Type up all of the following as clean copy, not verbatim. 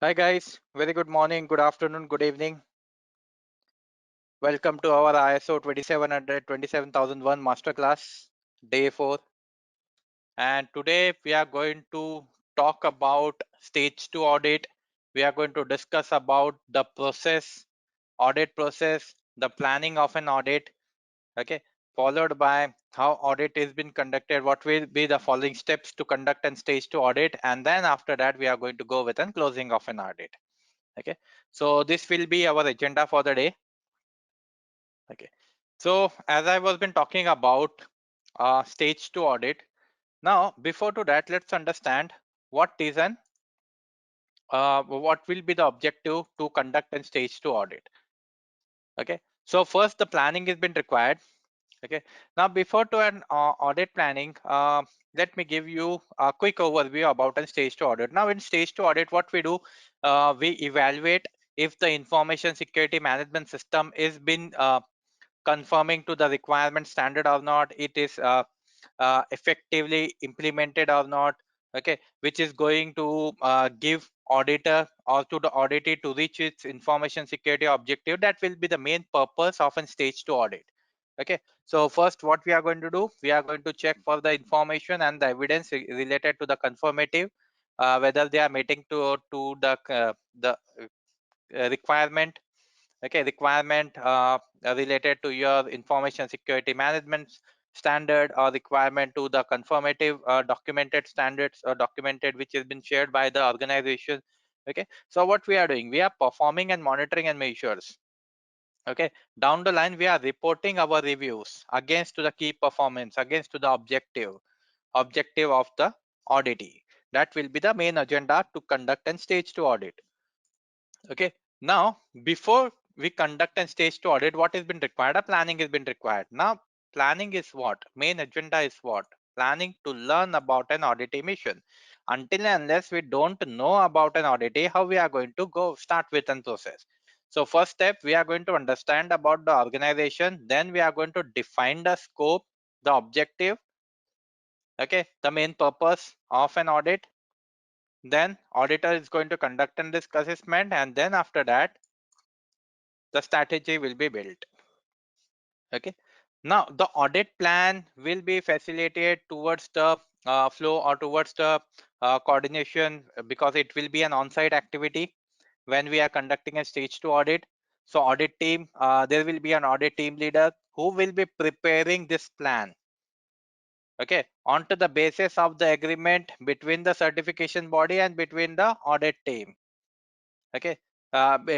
Hi guys, very good morning, good afternoon, good evening. Welcome to our ISO 27001 masterclass day 4. And today we are going to talk about stage 2 audit. We are going to discuss about the process, audit process, the planning of an audit, okay, followed by how audit is being conducted, what will be the following steps to conduct an stage 2 audit, and then after that we are going to go with a closing of an audit. Okay, so this will be our agenda for the day. Okay, so as I was been talking about stage 2 audit, now before to that let's understand what is an what will be the objective to conduct an stage 2 audit. Okay, so first the planning has been required. Okay, now before to an audit planning, let me give you a quick overview about a stage 2 audit. Now in stage 2 audit, what we do, we evaluate if the information security management system is been confirming to the requirement standard or not, it is effectively implemented or not, okay, which is going to give auditor or to the auditee to reach its information security objective. That will be the main purpose of a stage 2 audit. Okay, so first what we are going to do, we are going to check for the information and the evidence related to the conformative, whether they are meeting to the requirement. Okay, requirement related to your information security management standard, or requirement to the conformative documented standards or documented which has been shared by the organization. Okay, so what we are doing, we are performing and monitoring and measures. Okay, down the line we are reporting our reviews against to the key performance, against to the objective of the auditee. That will be the main agenda to conduct and stage 2 audit. Okay, now before we conduct and stage 2 audit, what has been required? A planning has been required. Now planning is what? Main agenda is what? Planning to learn about an audit mission. Until and unless we don't know about an audit, how we are going to go start with an process? So first step, we are going to understand about the organization. Then we are going to define the scope, the objective, okay, the main purpose of an audit. Then auditor is going to conduct and risk assessment, and then after that the strategy will be built. Okay, now the audit plan will be facilitated towards the flow or towards the coordination, because it will be an on-site activity when we are conducting a stage 2 audit. So audit team, there will be an audit team leader who will be preparing this plan, okay, onto the basis of the agreement between the certification body and between the audit team. Okay,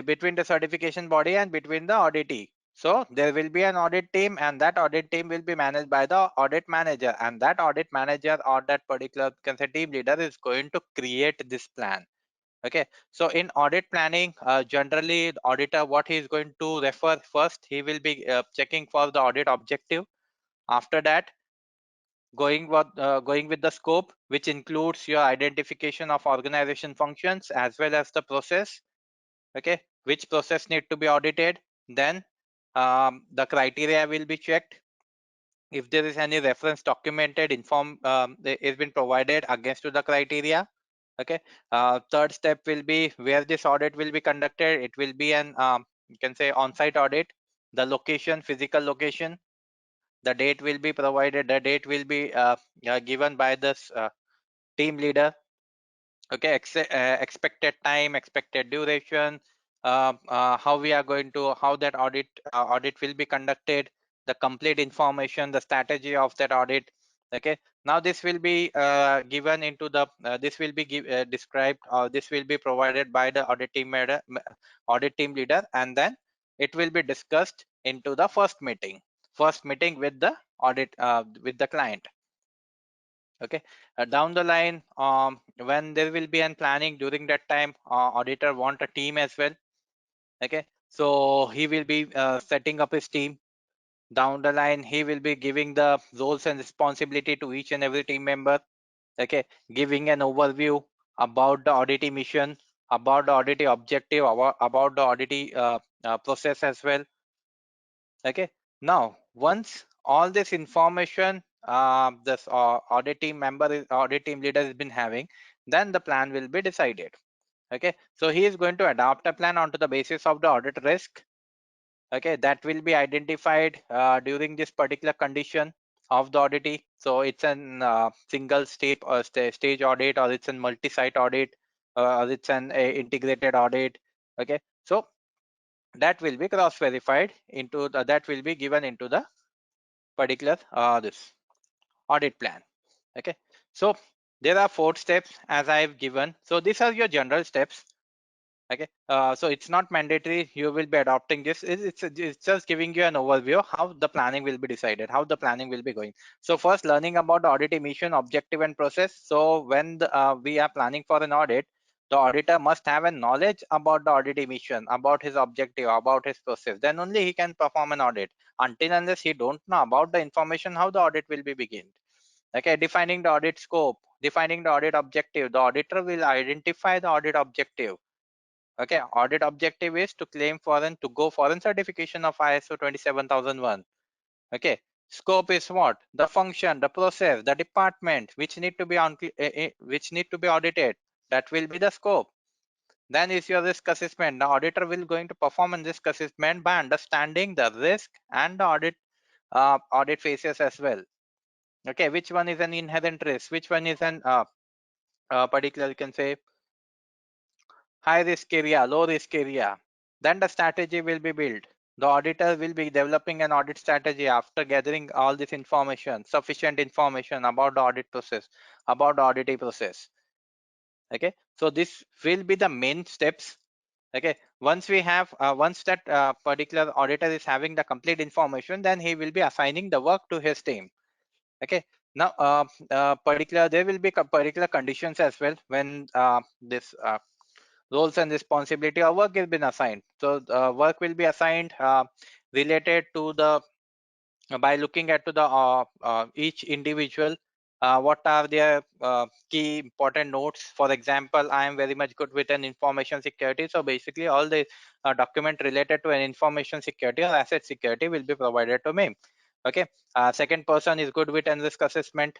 between the certification body and between the auditee. So there will be an audit team, and that audit team will be managed by the audit manager, and that audit manager or that particular team leader is going to create this plan. Okay, so in audit planning, generally the auditor, what he is going to refer first, he will be checking for the audit objective. After that, going with the scope, which includes your identification of organization functions as well as the process. Okay, which process need to be audited. Then the criteria will be checked. If there is any reference documented inform is been provided against to the criteria. Okay, third step will be where this audit will be conducted. It will be an you can say on-site audit. The location, physical location, the date will be provided, the date will be given by this team leader. Okay, expected time, expected duration, how we are going to, how that audit will be conducted, the complete information, the strategy of that audit. Okay, now this will be given into the this will be described, or this will be provided by the audit team leader, and then it will be discussed into the first meeting with the audit with the client. Okay, down the line, when there will be an planning, during that time auditor want a team as well. Okay, so he will be setting up his team. Down the line, he will be giving the roles and responsibility to each and every team member. Okay, giving an overview about the audit mission, about the audit objective, about the audit process as well. Okay, now once all this information this audit team leader has been having, then the plan will be decided. Okay, so he is going to adopt a plan onto the basis of the audit risk. Okay, that will be identified during this particular condition of the auditee. So it's an single step or stage audit, or it's a multi-site audit, or it's an integrated audit. Okay, so that will be cross verified into the, that will be given into the particular this audit plan. Okay, so there are 4 steps as I've given. So these are your general steps. Okay, so it's not mandatory you will be adopting this. It's just giving you an overview how the planning will be decided, how the planning will be going. So first, learning about the audit mission, objective and process. So when we are planning for an audit, the auditor must have a knowledge about the audit mission, about his objective, about his process. Then only he can perform an audit. Until unless he don't know about the information, how the audit will be begin. Okay, defining the audit scope, defining the audit objective. The auditor will identify the audit objective. Okay, audit objective is to claim foreign, to go foreign certification of ISO 27001. Okay, scope is what? The function, the process, the department which need to be on, which need to be audited. That will be the scope. Then is your risk assessment. The auditor will going to perform a risk assessment by understanding the risk and the audit phases as well. Okay, which one is an inherent risk? Which one is an particular, you can say, high risk area, low risk area. Then the strategy will be built. The auditor will be developing an audit strategy after gathering all this information, sufficient information about the audit process, about the auditing process. Okay, so this will be the main steps. Okay, once we have once that particular auditor is having the complete information, then he will be assigning the work to his team. Okay, now particular there will be particular conditions as well when this roles and responsibility or work has been assigned. So work will be assigned related to the by looking at to the each individual, what are their key important notes. For example, I am very much good with an information security, so basically all the document related to an information security or asset security will be provided to me. Okay, second person is good with an risk assessment,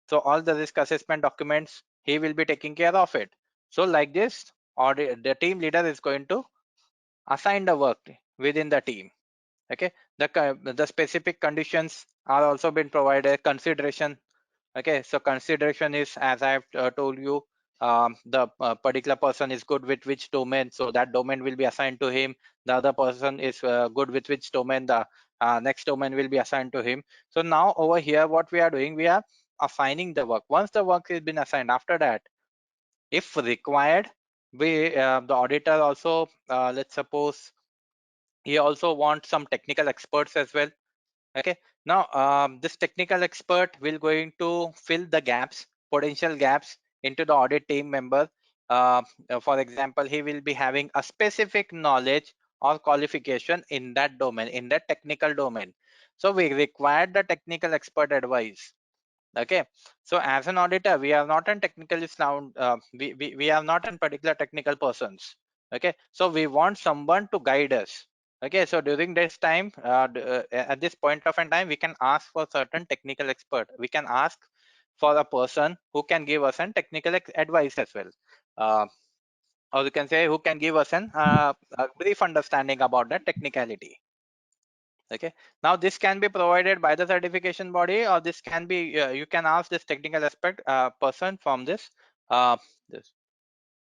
so all the risk assessment documents he will be taking care of it. So like this, or the team leader is going to assign the work within the team. Okay, the specific conditions are also been provided. Consideration. Okay, so consideration is, as I've told you, the particular person is good with which domain, so that domain will be assigned to him. The other person is good with which domain, the next domain will be assigned to him. So now over here what we are doing, we are assigning the work. Once the work has been assigned, after that, if required, we the auditor also, let's suppose he also wants some technical experts as well. Okay, now this technical expert will going to fill the gaps, potential gaps into the audit team member. For example, he will be having a specific knowledge or qualification in that domain, in that technical domain. So we require the technical expert advice. Okay, so as an auditor, we are not an technically sound, we are not in particular technical persons. Okay, so we want someone to guide us. Okay, so during this time, at this point of time, we can ask for certain technical expert. We can ask for a person who can give us an technical advice as well, uh, or you can say who can give us an a brief understanding about the technicality. Okay, now this can be provided by the certification body, or this can be you can ask this technical aspect person from this this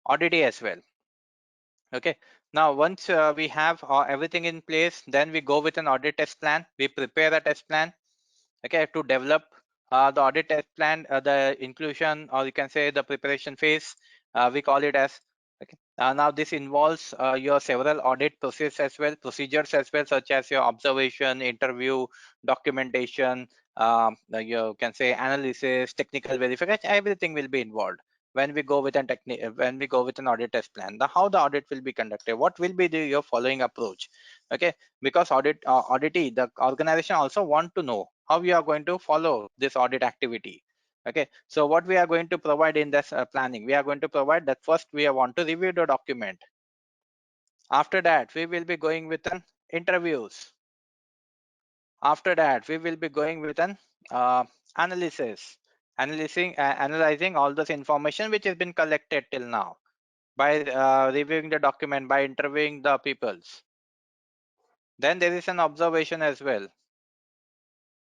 audit as well. Okay, now once we have everything in place, then we go with an audit test plan. We prepare a test plan, okay, to develop the audit test plan, the inclusion, or you can say the preparation phase, we call it as. Okay, now this involves your several audit process as well, procedures as well, such as your observation, interview, documentation, you can say analysis, technical verification. Everything will be involved when we go with an when we go with an audit test plan. The how the audit will be conducted, what will be your following approach. Okay, because auditee, the organization also want to know how we are going to follow this audit activity. Okay, so what we are going to provide in this planning, we are going to provide that first we want to review the document. After that, we will be going with an interviews. After that, we will be going with an analysis, analyzing all this information which has been collected till now. by reviewing the document, by interviewing the peoples. Then there is an observation as well.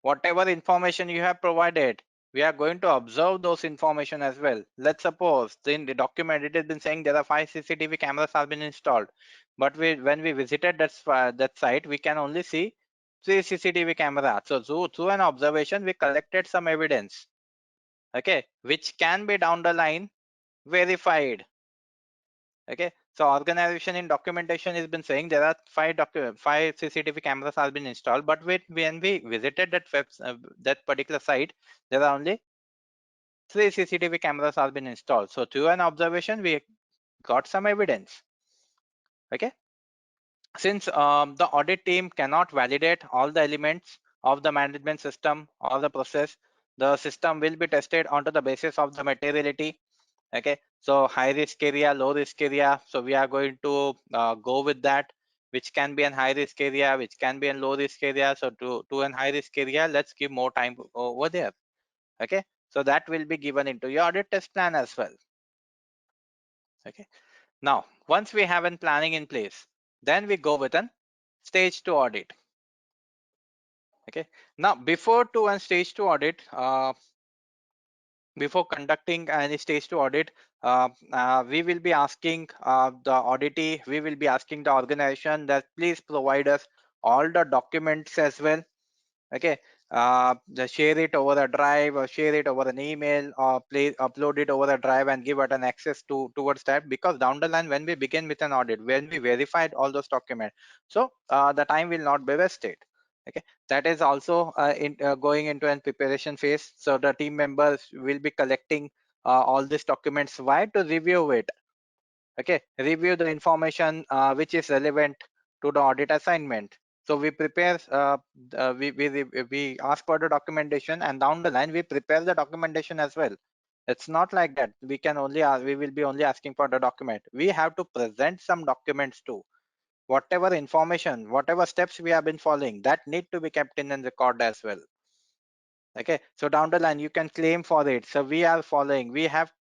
Whatever information you have provided, we are going to observe those information as well. Let's suppose in the document it has been saying there are 5 CCTV cameras have been installed, but when we visited that site, we can only see 3 CCTV cameras. So through an observation, we collected some evidence, okay, which can be down the line verified. Okay, so organization in documentation has been saying there are 5 CCTV cameras have been installed, but when we visited that particular site, there are only 3 CCTV cameras have been installed. So through an observation, we got some evidence. Okay, since the audit team cannot validate all the elements of the management system or the process, the system will be tested onto the basis of the materiality. Okay, so high risk area, low risk area, so we are going to go with that, which can be an high risk area, which can be a low risk area. So to an high risk area, let's give more time over there. Okay, so that will be given into your audit test plan as well. Okay, now once we have a planning in place, then we go with an stage 2 audit. Okay, now before to an stage 2 audit, before conducting any stage 2 audit, we will be asking the auditee, we will be asking the organization that please provide us all the documents as well. Okay, share it over a drive or share it over an email, or please upload it over a drive and give it an access towards that, because down the line when we begin with an audit, when we verified all those documents, so the time will not be wasted. Okay, that is also going into an preparation phase. So the team members will be collecting all these documents. Why? To review it. Okay, review the information which is relevant to the audit assignment. So we prepare we ask for the documentation, and down the line we prepare the documentation as well. It's not like that we can only we will be only asking for the document. We have to present some documents too. Whatever information, whatever steps we have been following, that need to be kept in and record as well. Okay, so down the line you can claim for it. So we are following, we have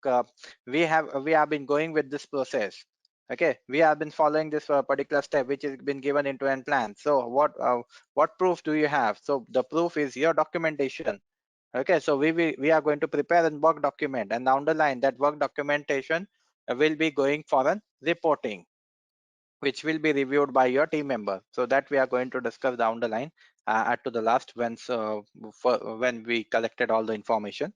been going with this process. Okay, we have been following this particular step which has been given into an plan. So what proof do you have? So the proof is your documentation. Okay, so we are going to prepare a work document, and down the line that work documentation will be going for a reporting, which will be reviewed by your team member. So that we are going to discuss down the line at to the last when we collected all the information.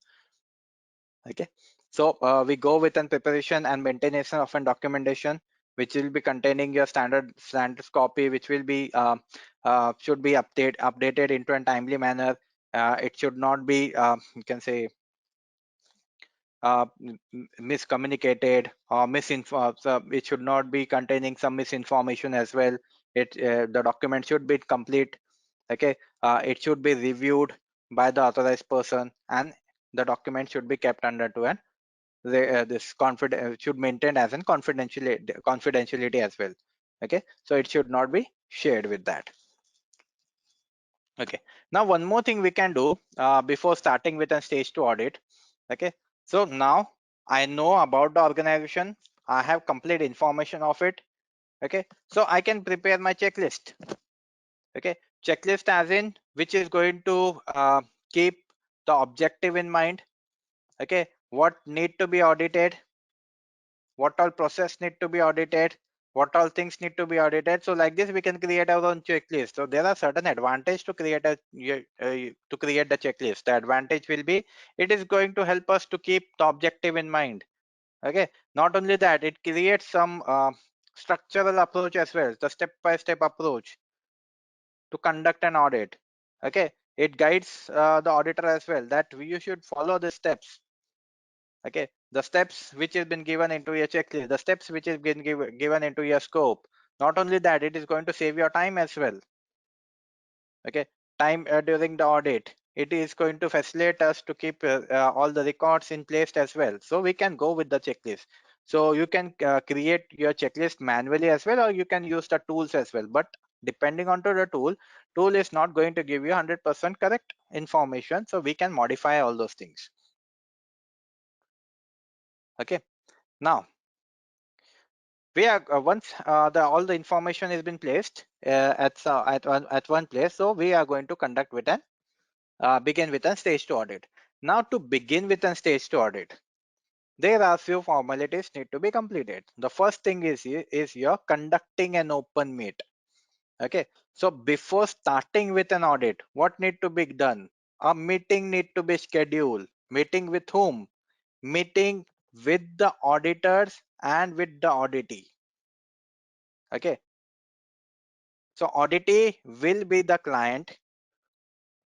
Okay, so we go with an preparation and maintenance of an documentation, which will be containing your standard copy, which will be should be updated into a timely manner. It should not be you can say miscommunicated or misinformed. So it should not be containing some misinformation as well. The document should be complete. Okay, it should be reviewed by the authorized person, and the document should be kept under to an this confident should maintain as an confidentiality as well. Okay, so it should not be shared with that. Okay, now one more thing we can do before starting with a stage 2 audit. Okay, so now I know about the organization, I have complete information of it. Okay, so I can prepare my checklist. Okay, checklist as in which is going to keep the objective in mind. Okay, what need to be audited, what all process need to be audited, what all things need to be audited. So like this we can create our own checklist. So there are certain advantage to create to create the checklist. The advantage will be it is going to help us to keep the objective in mind. Okay, not only that, it creates some structural approach as well, the step-by-step approach to conduct an audit. Okay, it guides the auditor as well that you should follow the steps. Okay, the steps which has been given into your checklist, the steps which has been given into your scope. Not only that, it is going to save your time as well. Okay, time during the audit, it is going to facilitate us to keep all the records in place as well, so we can go with the checklist. So you can create your checklist manually as well, or you can use the tools as well, but depending on to the tool is not going to give you 100% correct information, so we can modify all those things. Okay, now We are once all the information has been placed at one place, so we are going to conduct with an begin with a stage 2 audit. Now, to begin with a stage 2 audit, there are few formalities need to be completed. The first thing is you're conducting an open meet. Okay, so before starting with an audit, what need to be done? A meeting need to be scheduled. Meeting with whom? Meeting with the auditors and with the auditee. Okay, so auditee will be the client.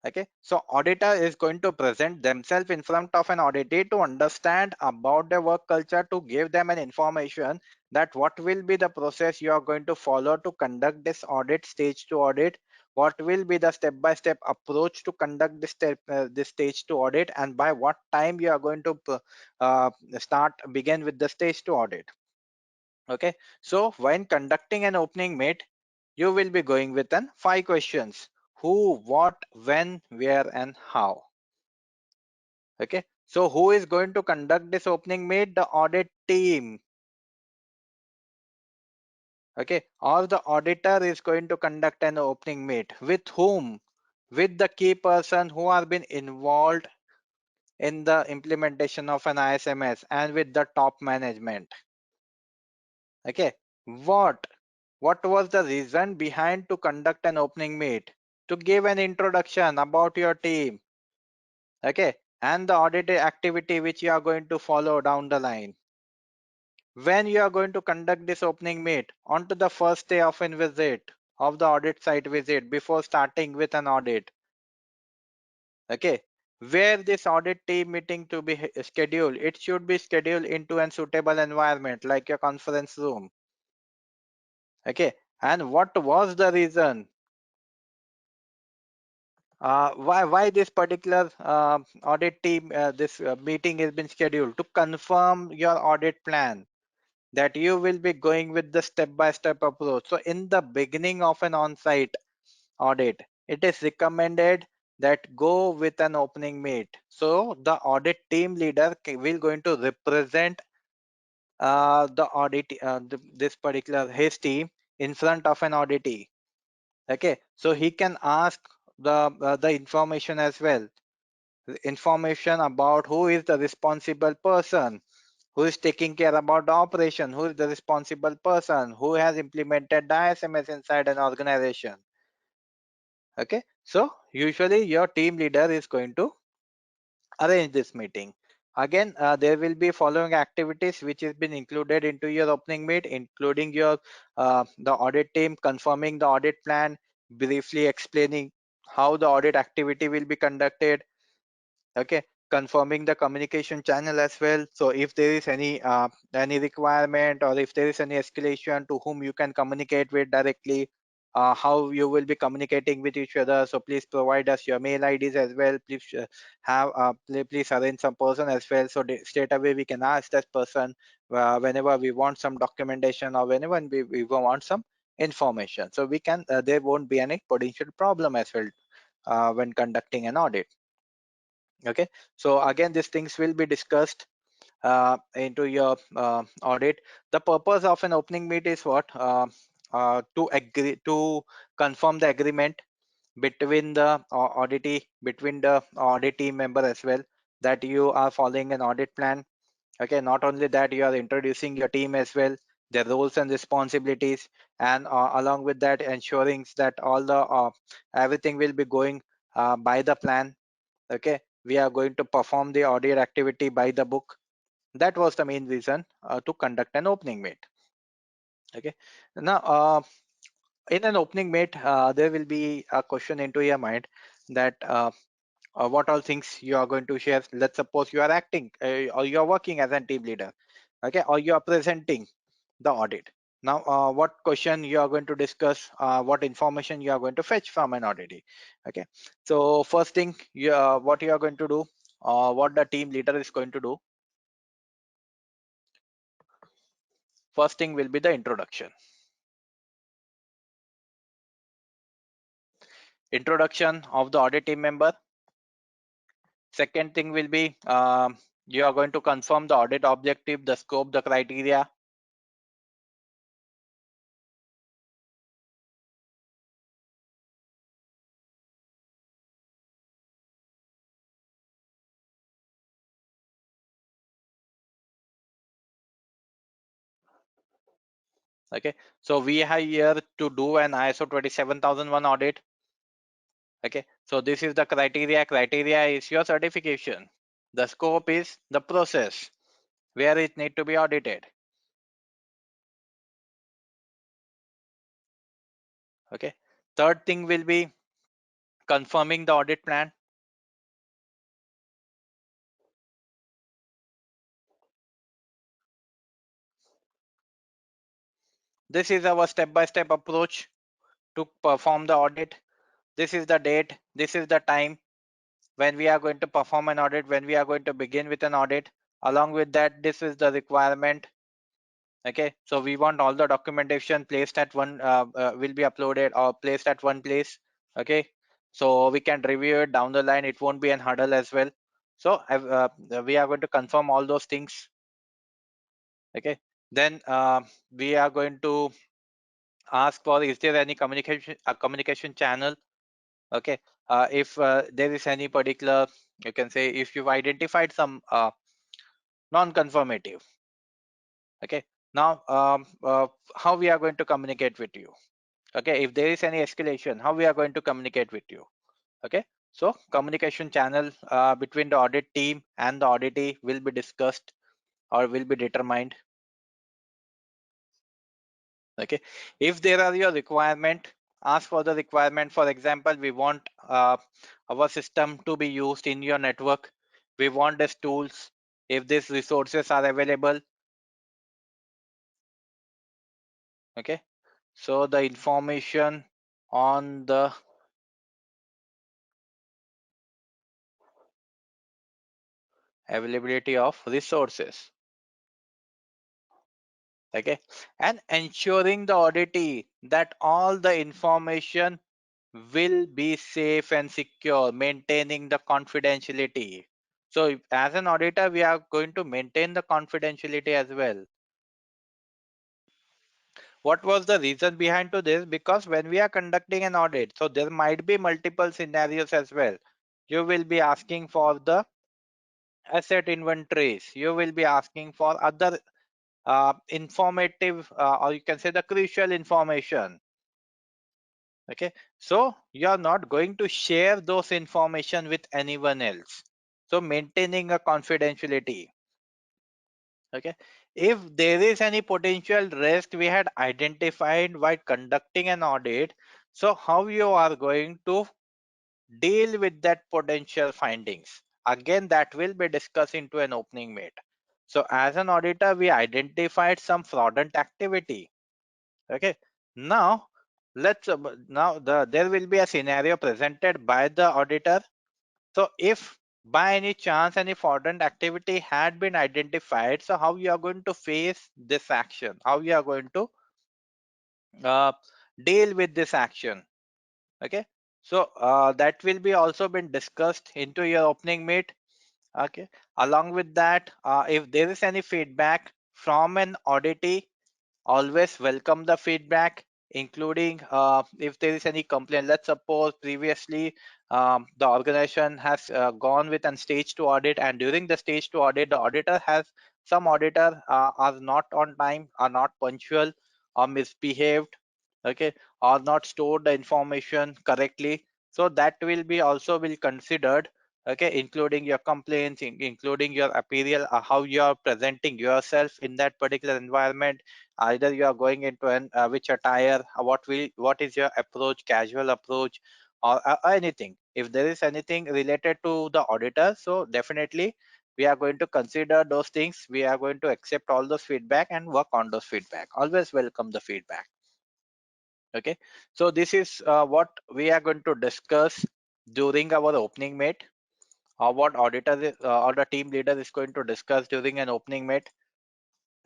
Okay, so auditor is going to present themselves in front of an auditee to understand about the work culture, to give them an information that what will be the process you are going to follow to conduct this audit, stage 2 audit, what will be the step-by-step approach to conduct this stage 2 audit, and by what time you are going to begin with the stage 2 audit. Okay, so when conducting an opening meet, you will be going with an 5 questions: who, what, when, where, and how. Okay, so who is going to conduct this opening meet? The audit team. Okay, or the auditor is going to conduct an opening meet. With whom? With the key person who have been involved in the implementation of an ISMS and with the top management. Okay, what was the reason behind to conduct an opening meet? To give an introduction about your team. Okay, and the audit activity which you are going to follow down the line. When you are going to conduct this opening meet? On to the first day of a visit, of the audit site visit, before starting with an audit. Okay, where this audit team meeting to be scheduled? It should be scheduled into a suitable environment like your conference room. Okay, and what was the reason? Why this particular audit team this meeting has been scheduled? To confirm your audit plan, that you will be going with the step-by-step approach. So in the beginning of an on-site audit, it is recommended that go with an opening meet. So the audit team leader will going to represent the audit this particular his team in front of an auditee. Okay, so he can ask the information as well, information about who is the responsible person, who is taking care about the operation, who is the responsible person, who has implemented the ISMS inside an organization. Okay, so usually your team leader is going to arrange this meeting. Again, there will be following activities which has been included into your opening meet, including your the audit team confirming the audit plan, briefly explaining how the audit activity will be conducted. Okay, confirming the communication channel as well. So if there is any requirement, or if there is any escalation, to whom you can communicate with directly, how you will be communicating with each other. So please provide us your mail IDs as well. Please please arrange some person as well, so straight away we can ask that person whenever we want some documentation, or whenever we want some information, so we can there won't be any potential problem as well when conducting an audit. Okay, so again these things will be discussed into your audit. The purpose of an opening meet is what? To agree, to confirm the agreement between the auditee, between the audit team member as well, that you are following an audit plan. Okay, not only that, you are introducing your team as well, their roles and responsibilities, and along with that ensuring that all the everything will be going by the plan. Okay, we are going to perform the audit activity by the book. That was the main reason to conduct an opening meet. Okay, now in an opening meet there will be a question into your mind that what all things you are going to share. Let's suppose you are acting or you are working as a team leader. Okay, or you are presenting the audit. Now what question you are going to discuss, what information you are going to fetch from an auditee. Okay, so first thing what you are going to do, what the team leader is going to do, first thing will be the introduction of the audit team member. Second thing will be you are going to confirm the audit objective, the scope, the criteria. Okay, so we are here to do an ISO 27001 audit. Okay, so this is the criteria. Criteria is your certification. The scope is the process where it need to be audited. Okay, third thing will be confirming the audit plan. This is our step-by-step approach to perform the audit. This is the date, this is the time when we are going to perform an audit, when we are going to begin with an audit. Along with that, this is the requirement. Okay, so we want all the documentation placed at one will be uploaded or placed at one place. Okay, so we can review it down the line. It won't be an hurdle as well. So we are going to confirm all those things. Okay, then we are going to ask for, is there any communication channel. Okay, if there is any particular, you can say, if you've identified some non-conformative. Okay, now how we are going to communicate with you. Okay, if there is any escalation, how we are going to communicate with you. Okay, so communication channel between the audit team and the auditee will be discussed or will be determined. Okay, if there are your requirement, ask for the requirement. For example, we want our system to be used in your network. We want these tools. If these resources are available. Okay, so the information on the availability of resources. Okay, and ensuring the auditee that all the information will be safe and secure, maintaining the confidentiality. So as an auditor, we are going to maintain the confidentiality as well. What was the reason behind to this? Because when we are conducting an audit, so there might be multiple scenarios as well. You will be asking for the asset inventories. You will be asking for other informative or you can say the crucial information. Okay, so you are not going to share those information with anyone else. So maintaining a confidentiality. Okay, if there is any potential risk we had identified while conducting an audit, so how you are going to deal with that potential findings, again that will be discussed into an opening meet. So as an auditor, we identified some fraudulent activity. Okay, now let's there will be a scenario presented by the auditor. So if by any chance any fraudulent activity had been identified, so how you are going to face this action, how you are going to uh, deal with this action. Okay, so that will be also been discussed into your opening meet. Okay, along with that, if there is any feedback from an auditee, always welcome the feedback, including if there is any complaint. Let's suppose previously the organization has gone with a stage 2 audit, and during the stage 2 audit the auditor has, some auditor are not on time, are not punctual, or misbehaved. Okay, or not stored the information correctly, so that will be also will considered. Okay, including your complaints, including your appeal, how you are presenting yourself in that particular environment. Either you are going into an which attire, what is your approach, casual approach, or anything. If there is anything related to the auditor, so definitely we are going to consider those things. We are going to accept all those feedback and work on those feedback. Always welcome the feedback. Okay, so this is what we are going to discuss during our opening meet, or what or the team leader is going to discuss during an opening meet.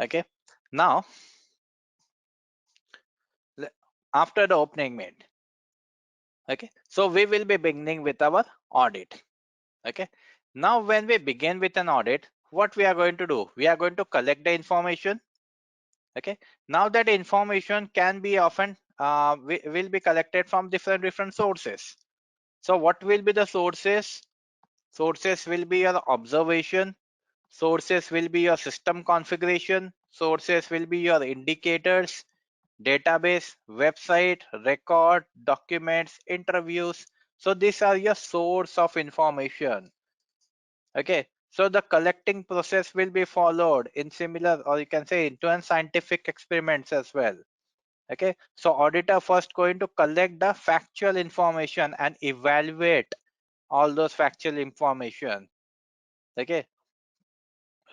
Okay, now after the opening meet, okay, so we will be beginning with our audit. Okay, now when we begin with an audit, what we are going to do, we are going to collect the information. Okay, now that information can be often will be collected from different sources. So what will be the sources? Sources will be your observation, sources will be your system configuration, sources will be your indicators, database, website, record, documents, interviews. So these are your source of information. Okay, so the collecting process will be followed in similar, or you can say into scientific experiments as well. Okay, so auditor first going to collect the factual information and evaluate all those factual information. Okay,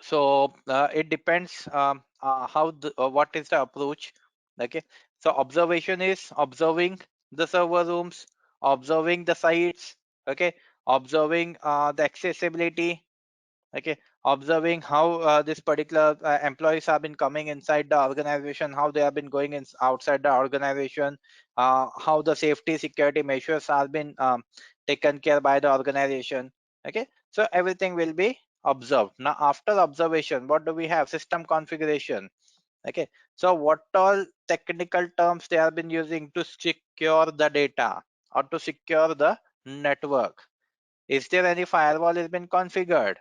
so it depends what is the approach. Okay, so observation is observing the server rooms, observing the sites. Okay, observing the accessibility. Okay, observing how this particular employees have been coming inside the organization, how they have been going in outside the organization, how the safety security measures have been taken care by the organization. Okay, so everything will be observed. Now after observation, what do we have? System configuration. Okay, so what all technical terms they have been using to secure the data or to secure the network? Is there any firewall has been configured?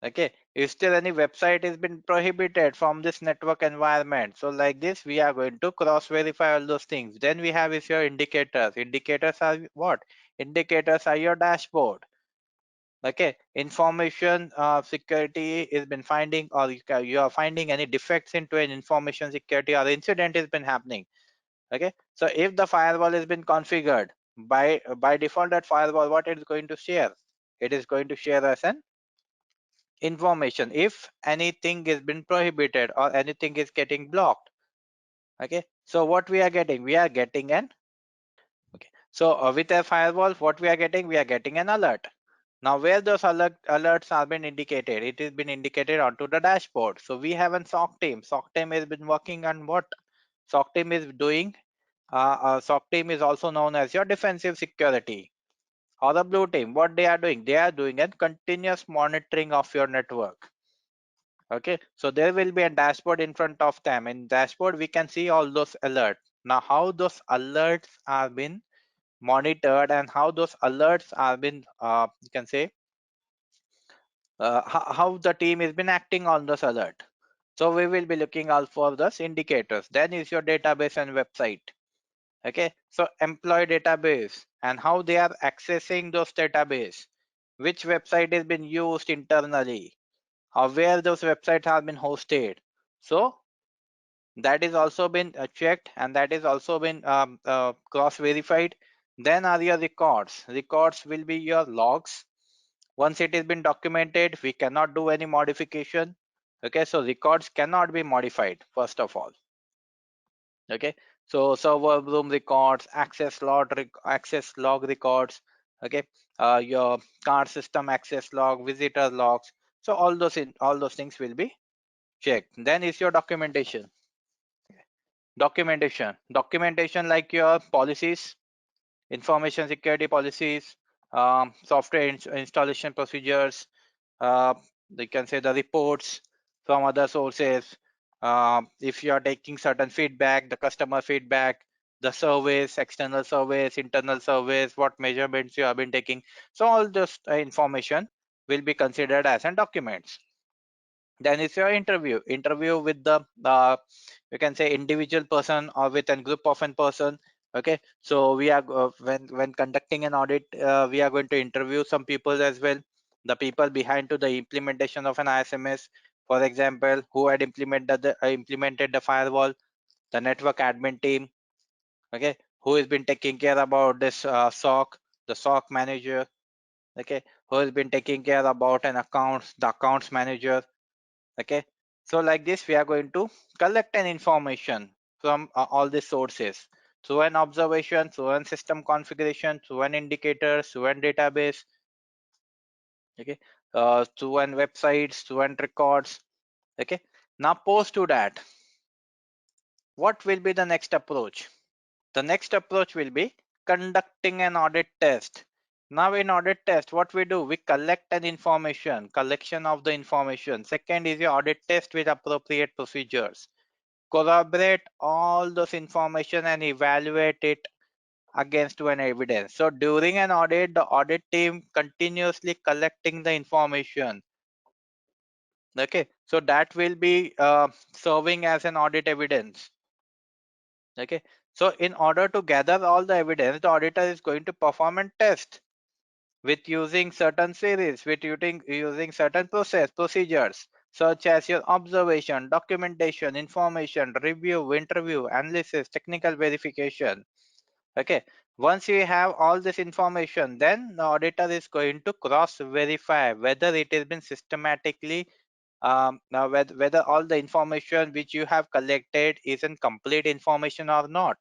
Okay, is there any website has been prohibited from this network environment? So like this, we are going to cross verify all those things. Then we have is your indicators. Indicators are what? Indicators are your dashboard. Okay, information security has been finding, or you are finding any defects into an information security or incident has been happening. Okay, so if the firewall has been configured by default, that firewall, what it is going to share? It is going to share us an information if anything is been prohibited or anything is getting blocked. Okay, so what we are getting? We are getting an, okay, so with a firewall, what we are getting? We are getting an alert. Now where those alerts have been indicated? It has been indicated onto the dashboard. So we have an SOC team. SOC team has been working on what? SOC team is doing, SOC team is also known as your defensive security. Or the blue team, what they are doing? They are doing a continuous monitoring of your network. Okay, so there will be a dashboard in front of them. In dashboard we can see all those alerts. Now how those alerts are been monitored and how those alerts are been you can say how the team has been acting on this alert. So we will be looking out for those indicators. Then is your database and website. Okay, so employee database and how they are accessing those database, which website has been used internally, or where those websites have been hosted. So that is also been checked, and that is also been cross verified. Then are your records. Records will be your logs. Once it has been documented, we cannot do any modification. Okay, so records cannot be modified first of all. Okay, so server room records, access log records. Okay, your card system access log, visitor logs. So all those things will be checked. Then is your documentation. Documentation like your policies, information security policies, software installation procedures, you can say the reports from other sources. If you are taking certain feedback, the customer feedback, the surveys, external surveys, internal surveys, what measurements you have been taking. So all this information will be considered as an documents. Then it's your interview with the you can say individual person or with a group of an person. Okay, so we are when conducting an audit, we are going to interview some people as well, the people behind to the implementation of an ISMS. For example, who had implemented the firewall, the network admin team. Okay, who has been taking care about this SOC, the SOC manager. Okay, who has been taking care about an accounts, the accounts manager. Okay, so like this we are going to collect an information from all these sources through an observation, through an system configuration, through an indicator, through an database. Okay, through an websites, through an records. Okay, now post to that, what will be the next approach? The next approach will be conducting an audit test. Now in audit test, what we do? We collect an information, collection of the information. Second is your audit test with appropriate procedures. Corroborate all those information and evaluate it against an evidence. So during an audit, the audit team continuously collecting the information. Okay, so that will be serving as an audit evidence. Okay, so in order to gather all the evidence, the auditor is going to perform a test with using certain series, with using certain procedures, such as your observation, documentation, information, review, interview, analysis, technical verification. Okay, once you have all this information, then the auditor is going to cross verify whether it has been systematically now whether all the information which you have collected is in complete information or not.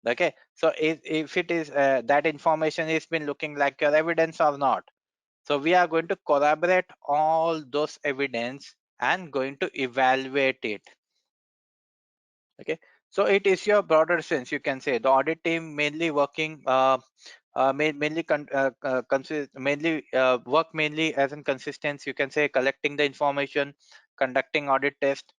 Okay, so if it is that information is been looking like your evidence or not, so we are going to corroborate all those evidence and going to evaluate it. Okay, so it is your broader sense, you can say the audit team mainly working mainly work mainly as in consistence, you can say collecting the information, conducting audit test.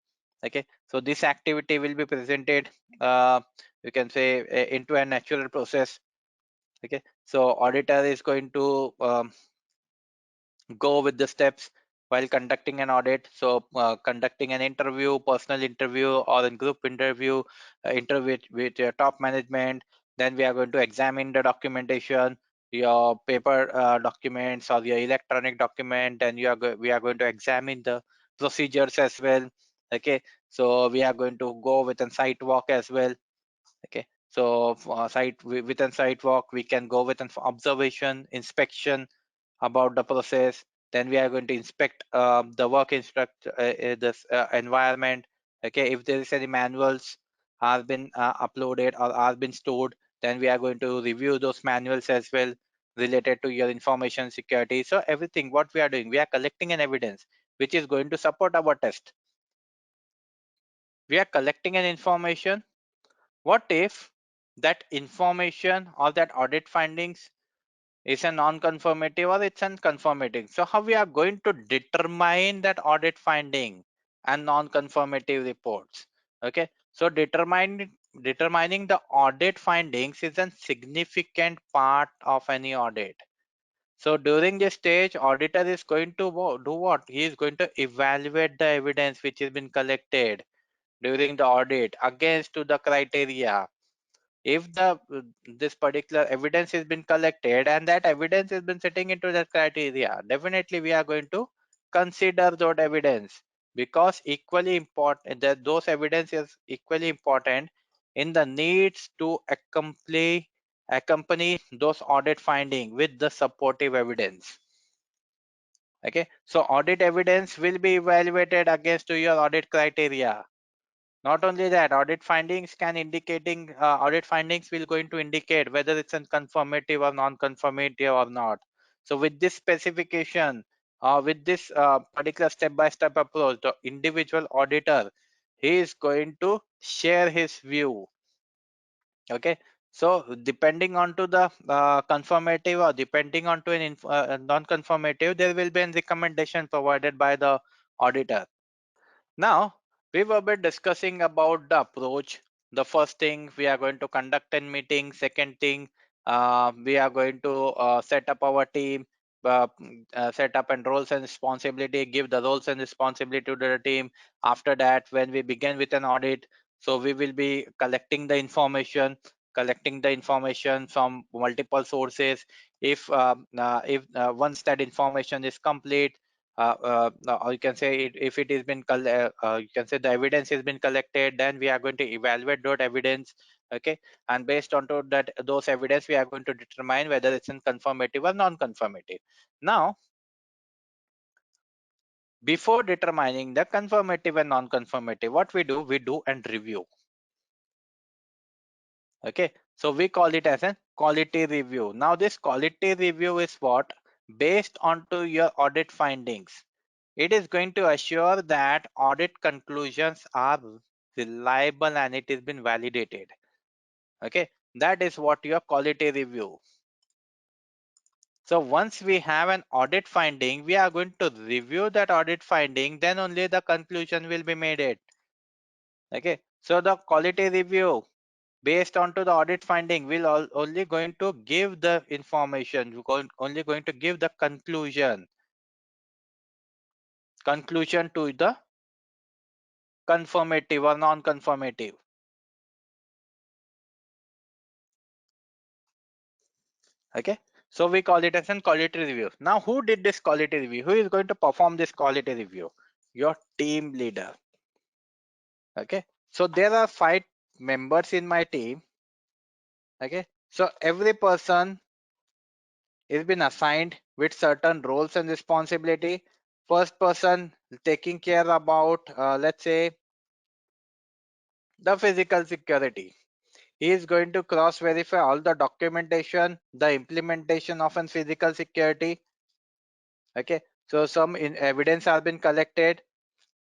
Okay, so this activity will be presented uh, you can say into a natural process. Okay, so auditor is going to go with the steps while conducting an audit. So conducting an interview, personal interview or a group interview, interview with your top management. Then we are going to examine the documentation, your paper documents or your electronic document. Then we are going to examine the procedures as well. Okay, so we are going to go with a site walk as well. Okay, so within site walk we can go with an observation, inspection about the process. Then we are going to inspect the work instruct this environment. Okay, if there is any manuals have been uploaded or are been stored, then we are going to review those manuals as well related to your information security. So everything what we are doing, we are collecting an evidence which is going to support our test. We are collecting an information. What if that information or that audit findings is a non-conformative or it's a conformative? So how we are going to determine that audit finding and non-conformative reports? Okay, so determining the audit findings is a significant part of any audit. So during this stage, auditor is going to do what? He is going to evaluate the evidence which has been collected during the audit against to the criteria. If this particular evidence has been collected and that evidence has been sitting into that criteria, definitely we are going to consider that evidence, because equally important that those evidence is equally important in the needs to accompany those audit finding with the supportive evidence. Okay, so audit evidence will be evaluated against to your audit criteria. Not only that, audit findings will going to indicate whether it's a conformative or non-conformative or not. So with this specification, with this particular step-by-step approach, the individual auditor, he is going to share his view. Okay, so depending on to the conformative or depending on to an non-conformative, there will be a recommendation provided by the auditor. Now, we will be discussing about the approach. The first thing, we are going to conduct a meeting. Second thing, we are going to set up our team, set up and roles and responsibility, give the roles and responsibility to the team. After that, when we begin with an audit, so we will be collecting the information from multiple sources. If once that information is complete, or you can say if it has been you can say the evidence has been collected, then we are going to evaluate that evidence. Okay, and based on to that those evidence, we are going to determine whether it's in conformative or non-conformative. Now, before determining the conformative and non-conformative, what we do and review. Okay, so we call it as a quality review. Now this quality review is what? Based on to your audit findings, it is going to assure that audit conclusions are reliable and it has been validated. Okay, that is what your quality review. So once we have an audit finding, we are going to review that audit finding, then only the conclusion will be made it. Okay, so the quality review based on to the audit finding will only going to give the information, only going to give the conclusion to the conformative or non-conformative. Okay, so we call it as an quality review. Now, who did this quality review? Who is going to perform this quality review? Your team leader. Okay, so there are 5 members in my team. Okay, so every person is been assigned with certain roles and responsibility. First person taking care about, let's say, the physical security. He is going to cross verify all the documentation, the implementation of an physical security. Okay, so some evidence has been collected.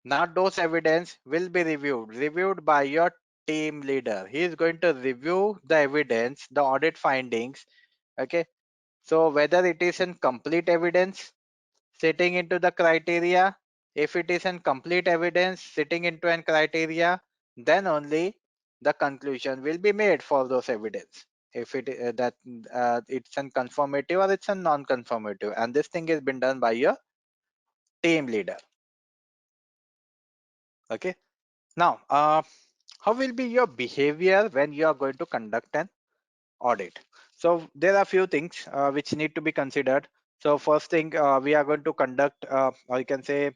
Now those evidence will be reviewed by your team leader. He is going to review the evidence, the audit findings. Okay, so whether it is in complete evidence sitting into the criteria, if it is in complete evidence sitting into an criteria, then only the conclusion will be made for those evidence. If it that it's in conformative or it's a non-conformative, and this thing has been done by your team leader. Okay, now how will be your behavior when you are going to conduct an audit? So there are few things which need to be considered. So first thing, we are going to conduct, or you can say,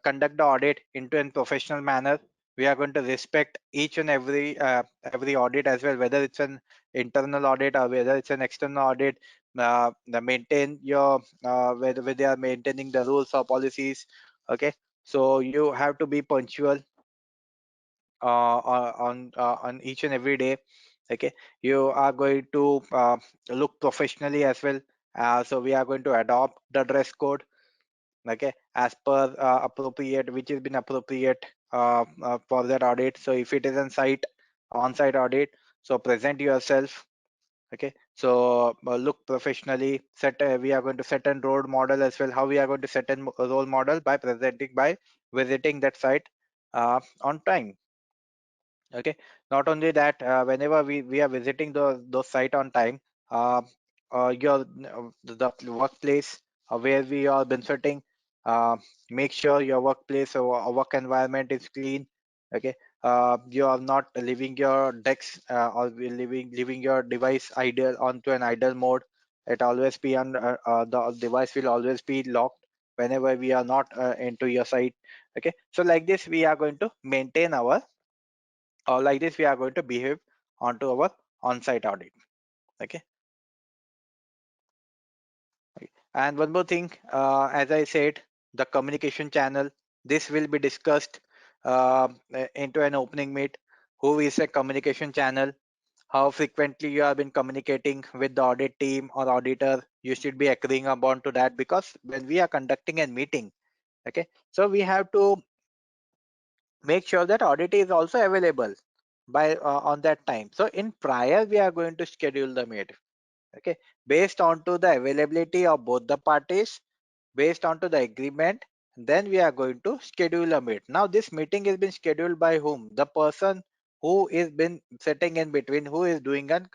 conduct the audit into a professional manner. We are going to respect each and every audit as well, whether it's an internal audit or whether it's an external audit. Maintain your whether they are maintaining the rules or policies. Okay, so you have to be punctual on each and every day. Okay, you are going to look professionally as well. So we are going to adopt the dress code, okay, as per appropriate, which has been appropriate for that audit. So if it is on-site audit, so present yourself. Okay, so look professionally. We are going to set a role model as well. How we are going to set a role model? By presenting, by visiting that site on time. Okay, not only that, whenever we are visiting those site on time, uh, your the workplace where we are benefiting, uh, make sure your workplace or work environment is clean. Okay, you are not leaving your decks or leaving your device idle onto an idle mode. It always be on the device will always be locked whenever we are not into your site. Okay, so like this we are going to maintain our, or like this we are going to behave onto our on-site audit. Okay, and one more thing, as I said, the communication channel, this will be discussed into an opening meet. Who is a communication channel? How frequently you have been communicating with the audit team or auditor? You should be agreeing upon to that, because when we are conducting a meeting, okay, so we have to make sure that audit is also available by on that time. So in prior we are going to schedule the meet. Okay, based on to the availability of both the parties, based on to the agreement, then we are going to schedule a meet. Now this meeting has been scheduled by whom? The person who is been sitting in between, who is doing an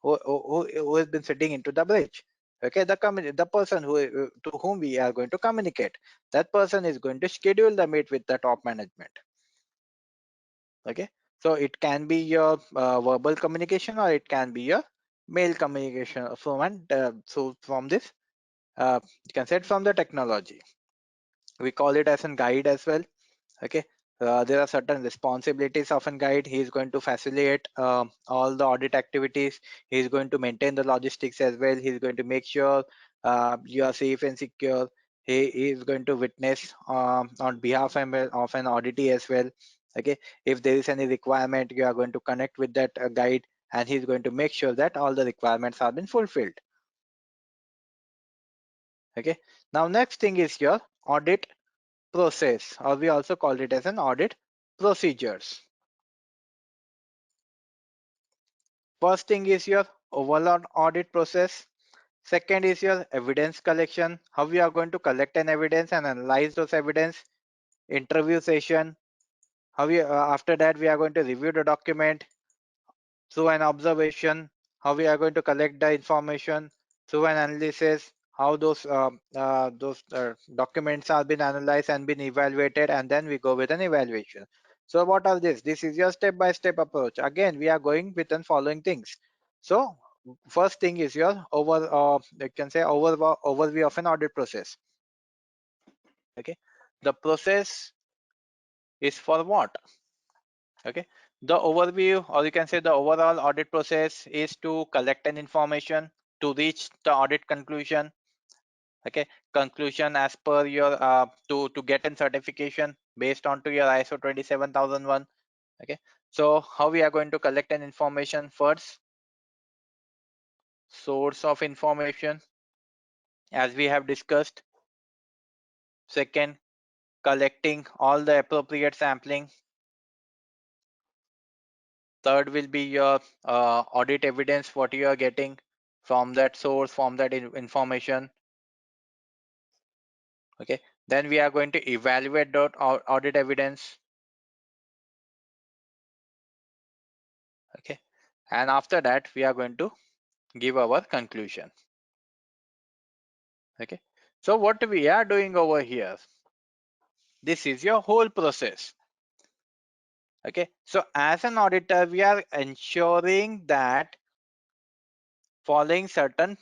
who has been sitting into the bridge. Okay, the person to whom we are going to communicate, that person is going to schedule the meet with the top management. Okay, so it can be your verbal communication, or it can be your mail communication so from this, you can set from the technology. We call it as a guide as well. Okay, there are certain responsibilities of a guide. He is going to facilitate all the audit activities. He is going to maintain the logistics as well. He is going to make sure you are safe and secure. He is going to witness on behalf of an auditee as well. Okay, if there is any requirement, you are going to connect with that guide, and he's going to make sure that all the requirements have been fulfilled. Okay, now next thing is your audit process, or we also call it as an audit procedures. First thing is your overall audit process. Second is your evidence collection, how we are going to collect an evidence and analyze those evidence. Interview session, how we after that we are going to review the document through an observation, how we are going to collect the information through an analysis, how those documents have been analyzed and been evaluated, and then we go with an evaluation. So what are this? This is your step by step approach. Again, we are going with and following things. So first thing is your you can say overview of an audit process. Okay, the process is for what? Okay, the overview, or you can say the overall audit process, is to collect an information to reach the audit conclusion. Okay, conclusion as per your to get an certification based on to your ISO 27001. Okay, so how we are going to collect an information? First, source of information, as we have discussed. Second, collecting all the appropriate sampling. Third will be your audit evidence, what you are getting from that source, from that information. Okay, then we are going to evaluate that audit evidence. Okay, and after that we are going to give our conclusion. Okay, so what we are doing over here, this is your whole process. Okay, so as an auditor we are ensuring that following certain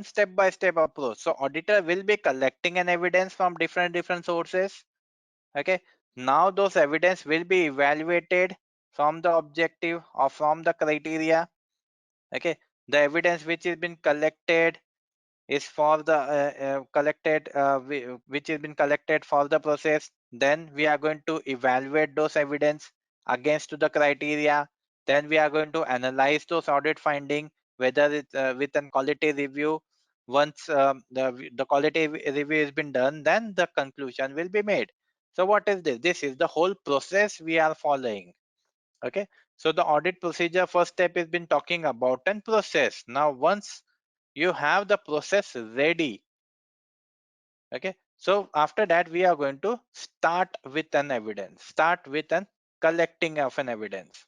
step by step approach. So auditor will be collecting an evidence from different sources. Okay, now those evidence will be evaluated from the objective or from the criteria. Okay, the evidence which has been collected is for the which has been collected for the process. Then we are going to evaluate those evidence against to the criteria. Then we are going to analyze those audit finding, whether it's with a quality review. Once the quality review has been done, then the conclusion will be made. So what is this? This is the whole process we are following. Okay, so the audit procedure first step has been talking about an process. Now once you have the process ready, okay, so after that we are going to start with an evidence, start with an collecting of an evidence.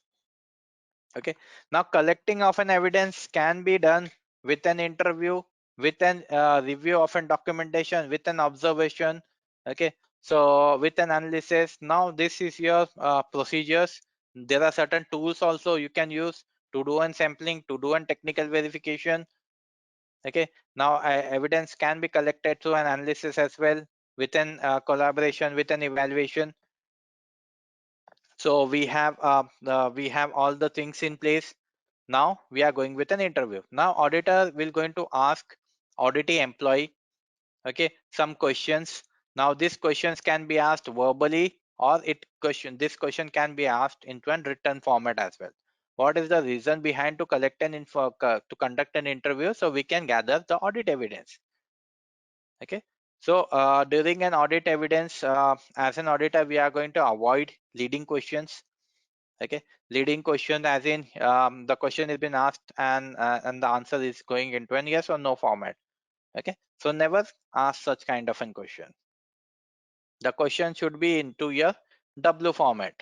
Okay, now collecting of an evidence can be done with an interview, with an review of an documentation, with an observation. Okay, so with an analysis. Now this is your procedures. There are certain tools also you can use to do an sampling, to do an technical verification. Okay, now evidence can be collected through an analysis as well, with an collaboration, with an evaluation. So we have all the things in place. Now we are going with an interview. Now auditor will going to ask auditee employee, okay, some questions. Now these questions can be asked verbally, or this question can be asked into a written format as well. What is the reason behind to collect an info to conduct an interview? So we can gather the audit evidence. Okay, so during an audit evidence, as an auditor we are going to avoid leading questions. Okay, leading question as in the question has been asked, and the answer is going into an yes or no format. Okay, so never ask such kind of a question. The question should be into your W format.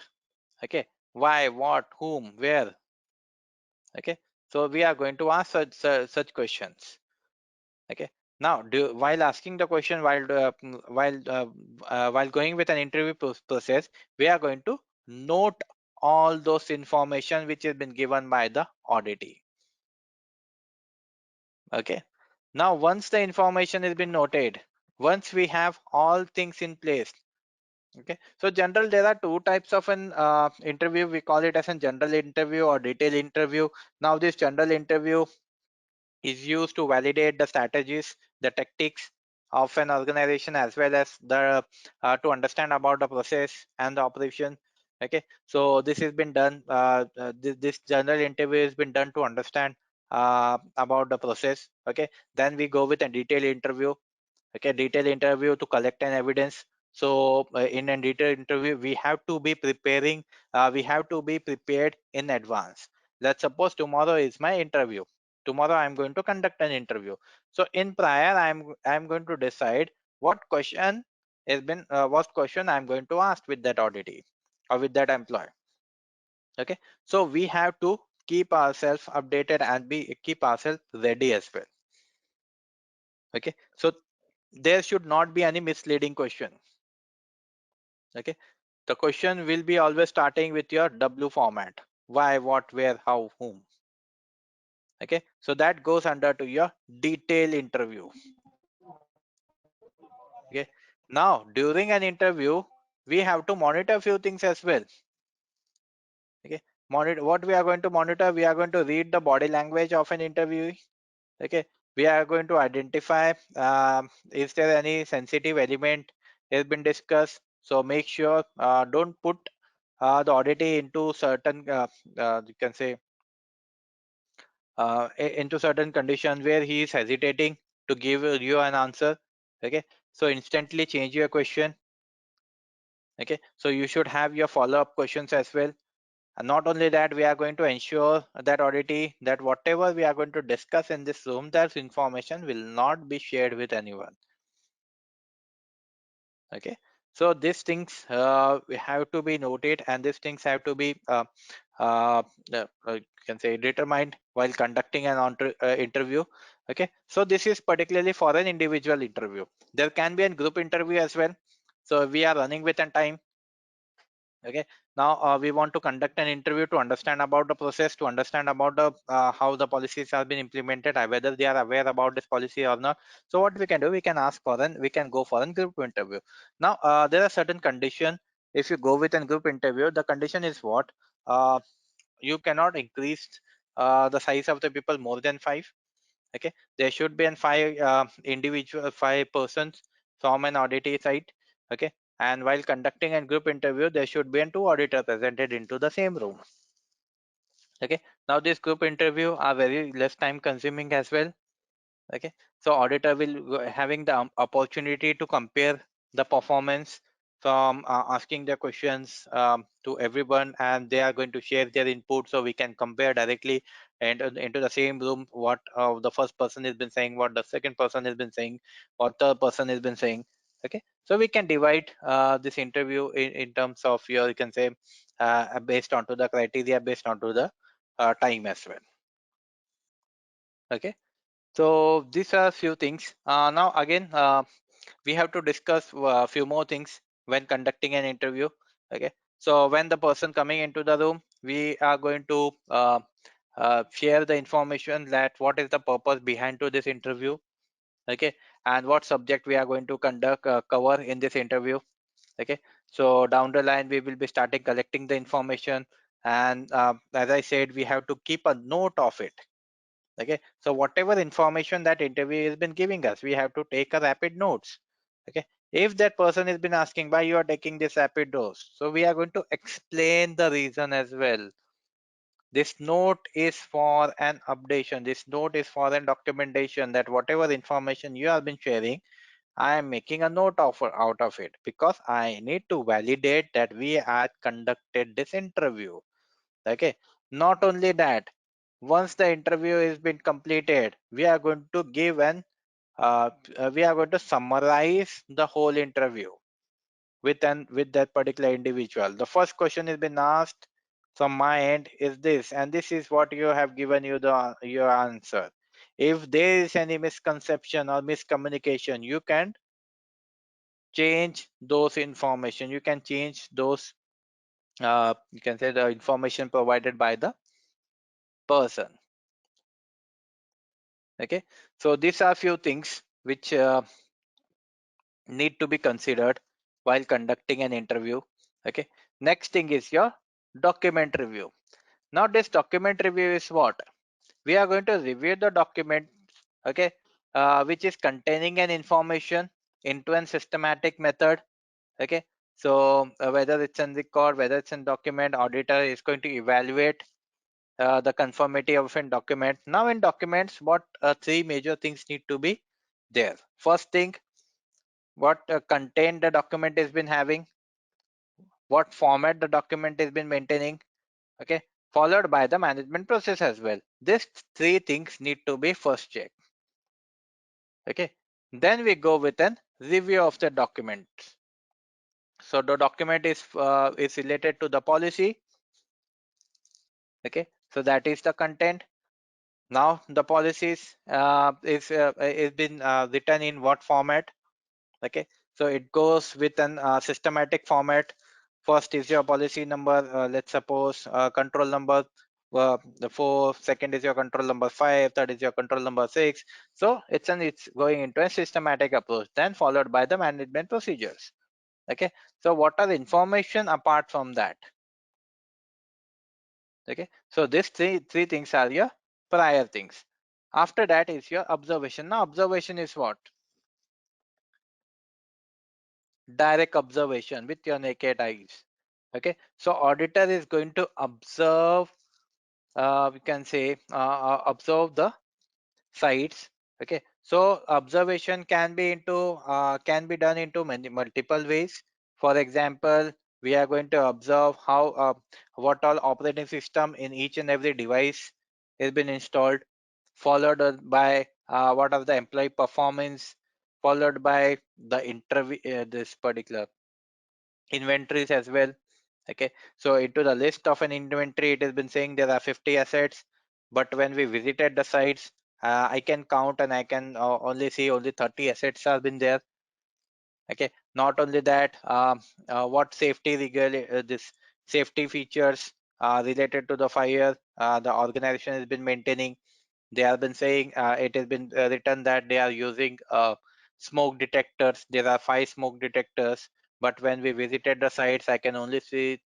Okay, why, what, whom, where. Okay, so we are going to ask such questions. Okay, now while asking the question, while going with an interview process, we are going to note all those information which has been given by the auditee. Okay, now once the information has been noted, once we have all things in place. Okay, so general, there are two types of an interview. We call it as a general interview or detailed interview. Now this general interview is used to validate the strategies, the tactics of an organization, as well as the to understand about the process and the operation. Okay, so this has been done. This general interview has been done to understand about the process. Okay, then we go with a detailed interview. Okay, detailed interview to collect an evidence. So in a detailed interview we have to be preparing, we have to be prepared in advance. Let's suppose tomorrow is my interview. Tomorrow I'm going to conduct an interview. So in prior I'm going to decide what question what question I'm going to ask with that auditee or with that employee. Okay, so we have to keep ourselves updated and be keep ourselves ready as well. Okay, so there should not be any misleading question. Okay, the question will be always starting with your W format: why, what, where, how, whom. Okay, so that goes under to your detailed interview. Okay, now during an interview we have to monitor a few things as well. Okay, monitor what we are going to monitor. We are going to read the body language of an interviewee. Okay, we are going to identify is there any sensitive element has been discussed. So make sure don't put the auditee into certain you can say into certain conditions where he is hesitating to give you an answer. Okay, so instantly change your question. Okay, so you should have your follow-up questions as well. And not only that, we are going to ensure that auditee that whatever we are going to discuss in this room, that information will not be shared with anyone. Okay, so these things we have to be noted, and these things have to be uh, you can say determined while conducting an interview. Okay, so this is particularly for an individual interview. There can be a group interview as well. So we are running with a time. Okay, now we want to conduct an interview to understand about the process, to understand about the how the policies have been implemented, whether they are aware about this policy or not. So what we can do, we can ask for an we can go for a group interview. Now there are certain condition. If you go with a group interview, the condition is what, you cannot increase the size of the people more than 5. Okay, there should be an 5 persons from an auditee side. Okay, and while conducting a group interview, there should be an 2 auditor presented into the same room. Okay, now this group interview are very less time consuming as well. Okay, so auditor will having the opportunity to compare the performance from asking the questions to everyone, and they are going to share their input, so we can compare directly and into the same room what the first person has been saying, what the second person has been saying, what third person has been saying. Okay, so we can divide this interview in terms of your, you can say based onto the criteria, based onto the time as well. Okay, so these are a few things. Now again, we have to discuss a few more things when conducting an interview. Okay, so when the person coming into the room, we are going to share the information that what is the purpose behind to this interview. Okay, and what subject we are going to conduct cover in this interview. Okay, so down the line we will be starting collecting the information, and as I said, we have to keep a note of it. Okay, so whatever information that interview has been giving us, we have to take a rapid notes. Okay, if that person has been asking why you are taking this rapid dose, so we are going to explain the reason as well. This note is for an updation, this note is for an documentation, that whatever information you have been sharing, I am making a note of out of it, because I need to validate that we had conducted this interview. Okay, not only that, once the interview has been completed, we are going to give an we are going to summarize the whole interview with that particular individual. The first question has been asked from my end is this, and this is what you have given you the your answer. If there is any misconception or miscommunication, you can change those information, you can change those you can say the information provided by the person. Okay, so these are few things which need to be considered while conducting an interview. Okay, next thing is your document review. Now this document review is what, we are going to review the document. Okay, which is containing an information into a systematic method. Okay, so whether it's in record, whether it's in document, auditor is going to evaluate the conformity of a document. Now in documents, what three major things need to be there. First thing, what content the document has been having, what format the document has been maintaining. Okay, followed by the management process as well. These three things need to be first checked. Okay, then we go with an review of the document. So the document is related to the policy. Okay, so that is the content. Now the policies is been written in what format. Okay, so it goes with an systematic format. First is your policy number, let's suppose control number, the 4, second is your control number 5, third is your control number 6. So it's going into a systematic approach, then followed by the management procedures. Okay, so what are the information apart from that? Okay, so these three things are your prior things. After that is your observation. Now observation is what? Direct observation with your naked eyes. Okay, so auditor is going to observe, we can say observe the sites. Okay, so observation can be done into many multiple ways. For example, we are going to observe how what all operating system in each and every device has been installed, followed by what are the employee performance, followed by the interview this particular inventories as well. Okay, so into the list of an inventory, it has been saying there are 50 assets, but when we visited the sites, I can count and I can only see only 30 assets have been there. Okay, not only that, what safety this safety features related to the fire the organization has been maintaining. They have been saying it has been written that they are using smoke detectors. There are 5 smoke detectors, but when we visited the sites, I can only see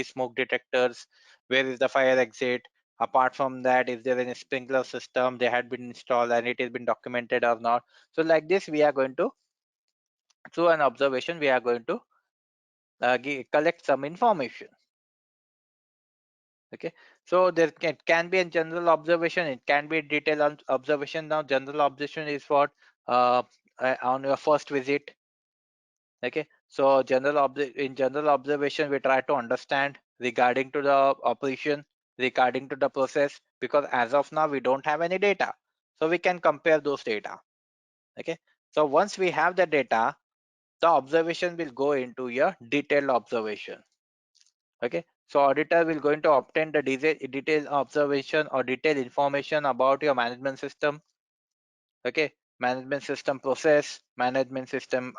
smoke detectors. Where is the fire exit? Apart from that, is there any sprinkler system they had been installed and it has been documented or not? So like this, we are going to, through an observation, we are going to collect some information. Okay, so there can be a general observation, it can be detailed observation. Now general observation is what, uh, on your first visit. Okay, so in general observation we try to understand regarding to the operation, regarding to the process, because as of now we don't have any data, so we can compare those data. Okay, so once we have the data, the observation will go into your detailed observation. Okay, so auditor will going to obtain the detailed observation or detailed information about your management system. Okay, management system process, management system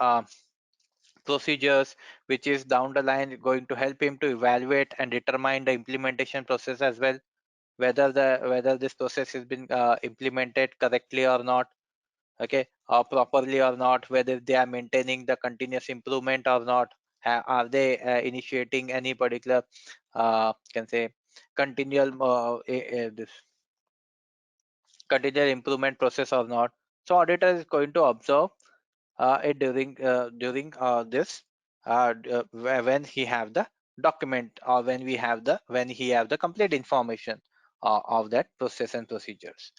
procedures, which is down the line going to help him to evaluate and determine the implementation process as well, whether this process has been implemented correctly or not. Okay, or properly or not, whether they are maintaining the continuous improvement or not. Are they initiating any particular can say continual this continual improvement process or not? So auditor is going to observe it during this when he have the document, or when he have the complete information of that process and procedures.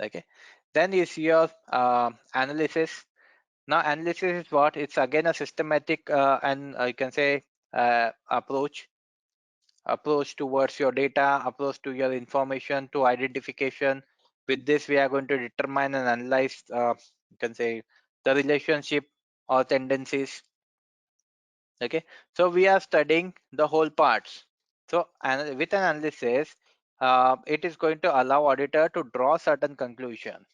Okay, then is your analysis. Now analysis is what? It's again a systematic and you can say approach towards your data, approach to your information, to identification. With this, we are going to determine and analyze, you can say, the relationship or tendencies. Okay, so we are studying the whole parts. So and with an analysis, it is going to allow auditor to draw certain conclusion.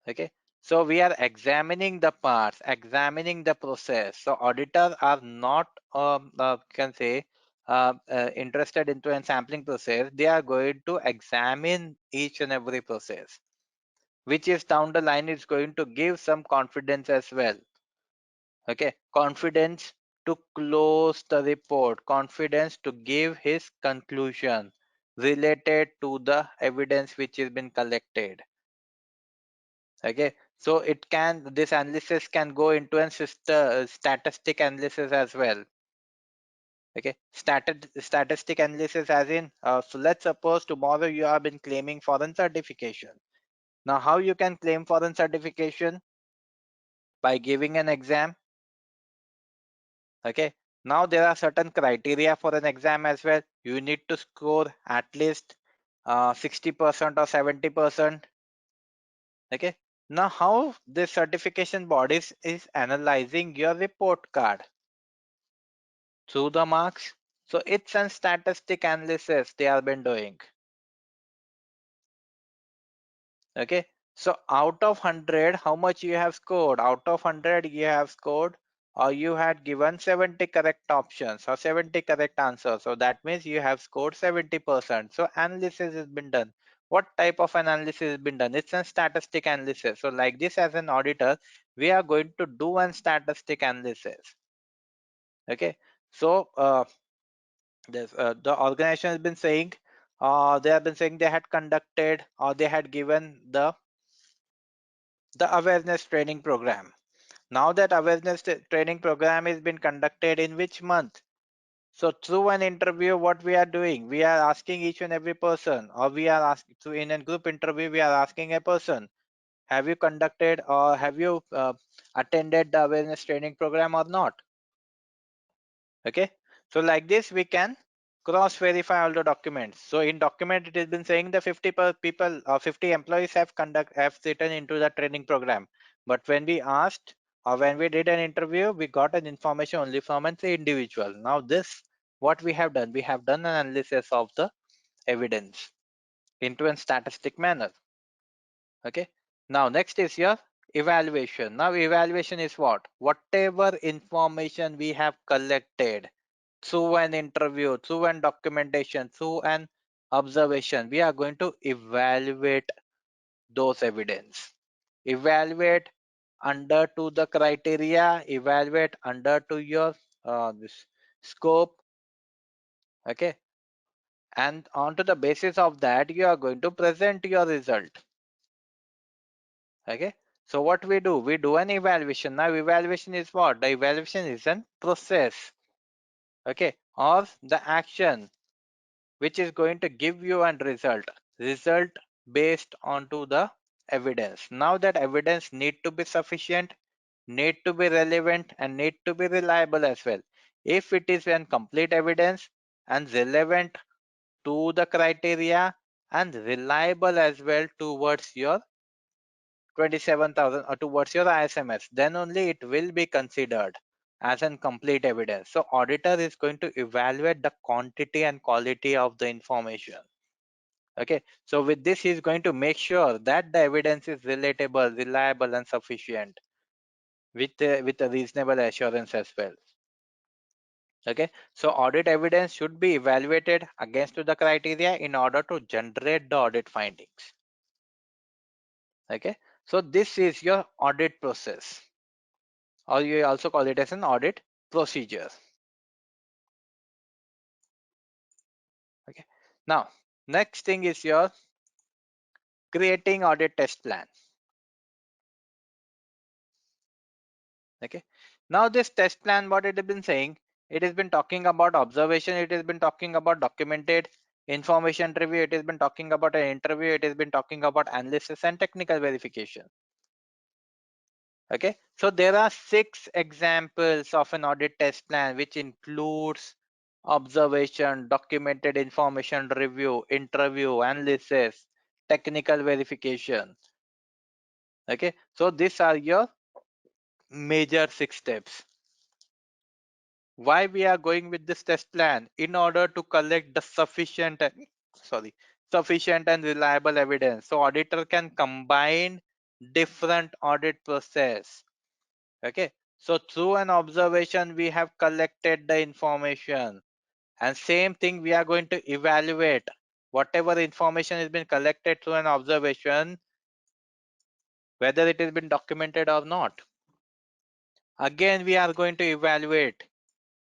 Okay, so we are examining the parts, examining the process. So auditors are not can say interested into a sampling process. They are going to examine each and every process, which is down the line is going to give some confidence as well. Okay, confidence to close the report, confidence to give his conclusion related to the evidence which has been collected. Okay, so this analysis can go into an statistic analysis as well. Okay, statistic analysis as in so let's suppose tomorrow you have been claiming foreign certification. Now how you can claim foreign certification? By giving an exam. Okay, now there are certain criteria for an exam as well. You need to score at least 60% or 70%. Okay, now how this certification bodies is analyzing your report card? Through the marks. So it's a statistic analysis they have been doing. Okay, so out of 100 how much you have scored? Out of 100 you have scored or you had given 70 correct options or 70 correct answers. So that means you have scored 70%. So analysis has been done. What type of analysis has been done? It's a statistic analysis. So like this, as an auditor, we are going to do an statistic analysis. Okay. So the organization has been saying, they have been saying they had conducted or they had given the awareness training program. Now that awareness training program has been conducted in which month? So through an interview, what we are doing, we are asking each and every person, or we are asking, so in a group interview, we are asking a person, have you conducted or have you attended the awareness training program or not? Okay. So like this, we can cross verify all the documents. So in document, it has been saying the 50 people or 50 employees have written into the training program. But when we asked or when we did an interview, we got an information only from an individual. Now this, what we have done, we have done an analysis of the evidence into a statistic manner. Okay. Now next is your evaluation. Now evaluation is what? Whatever information we have collected through an interview, through an documentation, through an observation, we are going to evaluate those evidence. Evaluate under to the criteria, evaluate under to your this scope. Okay. And on to the basis of that, you are going to present your result. Okay. So what we do an evaluation. Now evaluation is what? The evaluation is a process. Okay. Or the action which is going to give you a result based onto the evidence. Now that evidence need to be sufficient, need to be relevant, and need to be reliable as well. If it is an complete evidence and relevant to the criteria and reliable as well towards your 27,000 or towards your ISMS, then only it will be considered as an complete evidence. So auditor is going to evaluate the quantity and quality of the information. Okay, so with this, he is going to make sure that the evidence is relatable, reliable, and sufficient with a reasonable assurance as well. Okay, so audit evidence should be evaluated against the criteria in order to generate the audit findings. Okay, so this is your audit process, or you also call it as an audit procedure. Okay, now next thing is your creating audit test plan. Okay, now this test plan, what it has been saying, it has been talking about observation, it has been talking about documented information review, it has been talking about an interview, it has been talking about analysis and technical verification. Okay, so there are 6 examples of an audit test plan, which includes observation, documented information review, interview, analysis, technical verification. Okay, so these are your major 6 steps. Why we are going with this test plan? In order to collect the sufficient and reliable evidence, so auditor can combine different audit process. Okay, so through an observation we have collected the information, and same thing we are going to evaluate whatever information has been collected through an observation, whether it has been documented or not. Again, we are going to evaluate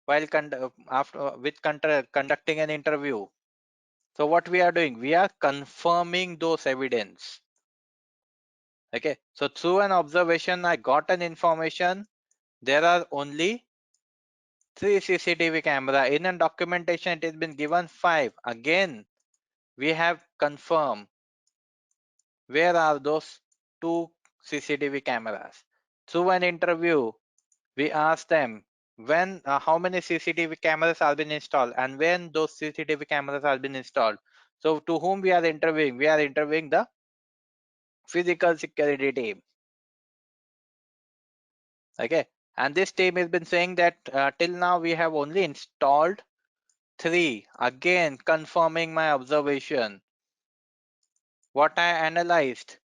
while conducting an interview. So what we are doing, we are confirming those evidence. Okay, so through an observation I got an information there are only 3 CCTV camera. In a documentation it has been given 5. Again we have confirmed where are those 2 CCTV cameras. Through an interview we asked them when how many CCTV cameras have been installed and when those CCTV cameras have been installed. So to whom we are interviewing? We are interviewing the physical security team. Okay, and this team has been saying that till now we have only installed 3. Again confirming my observation. What I analyzed,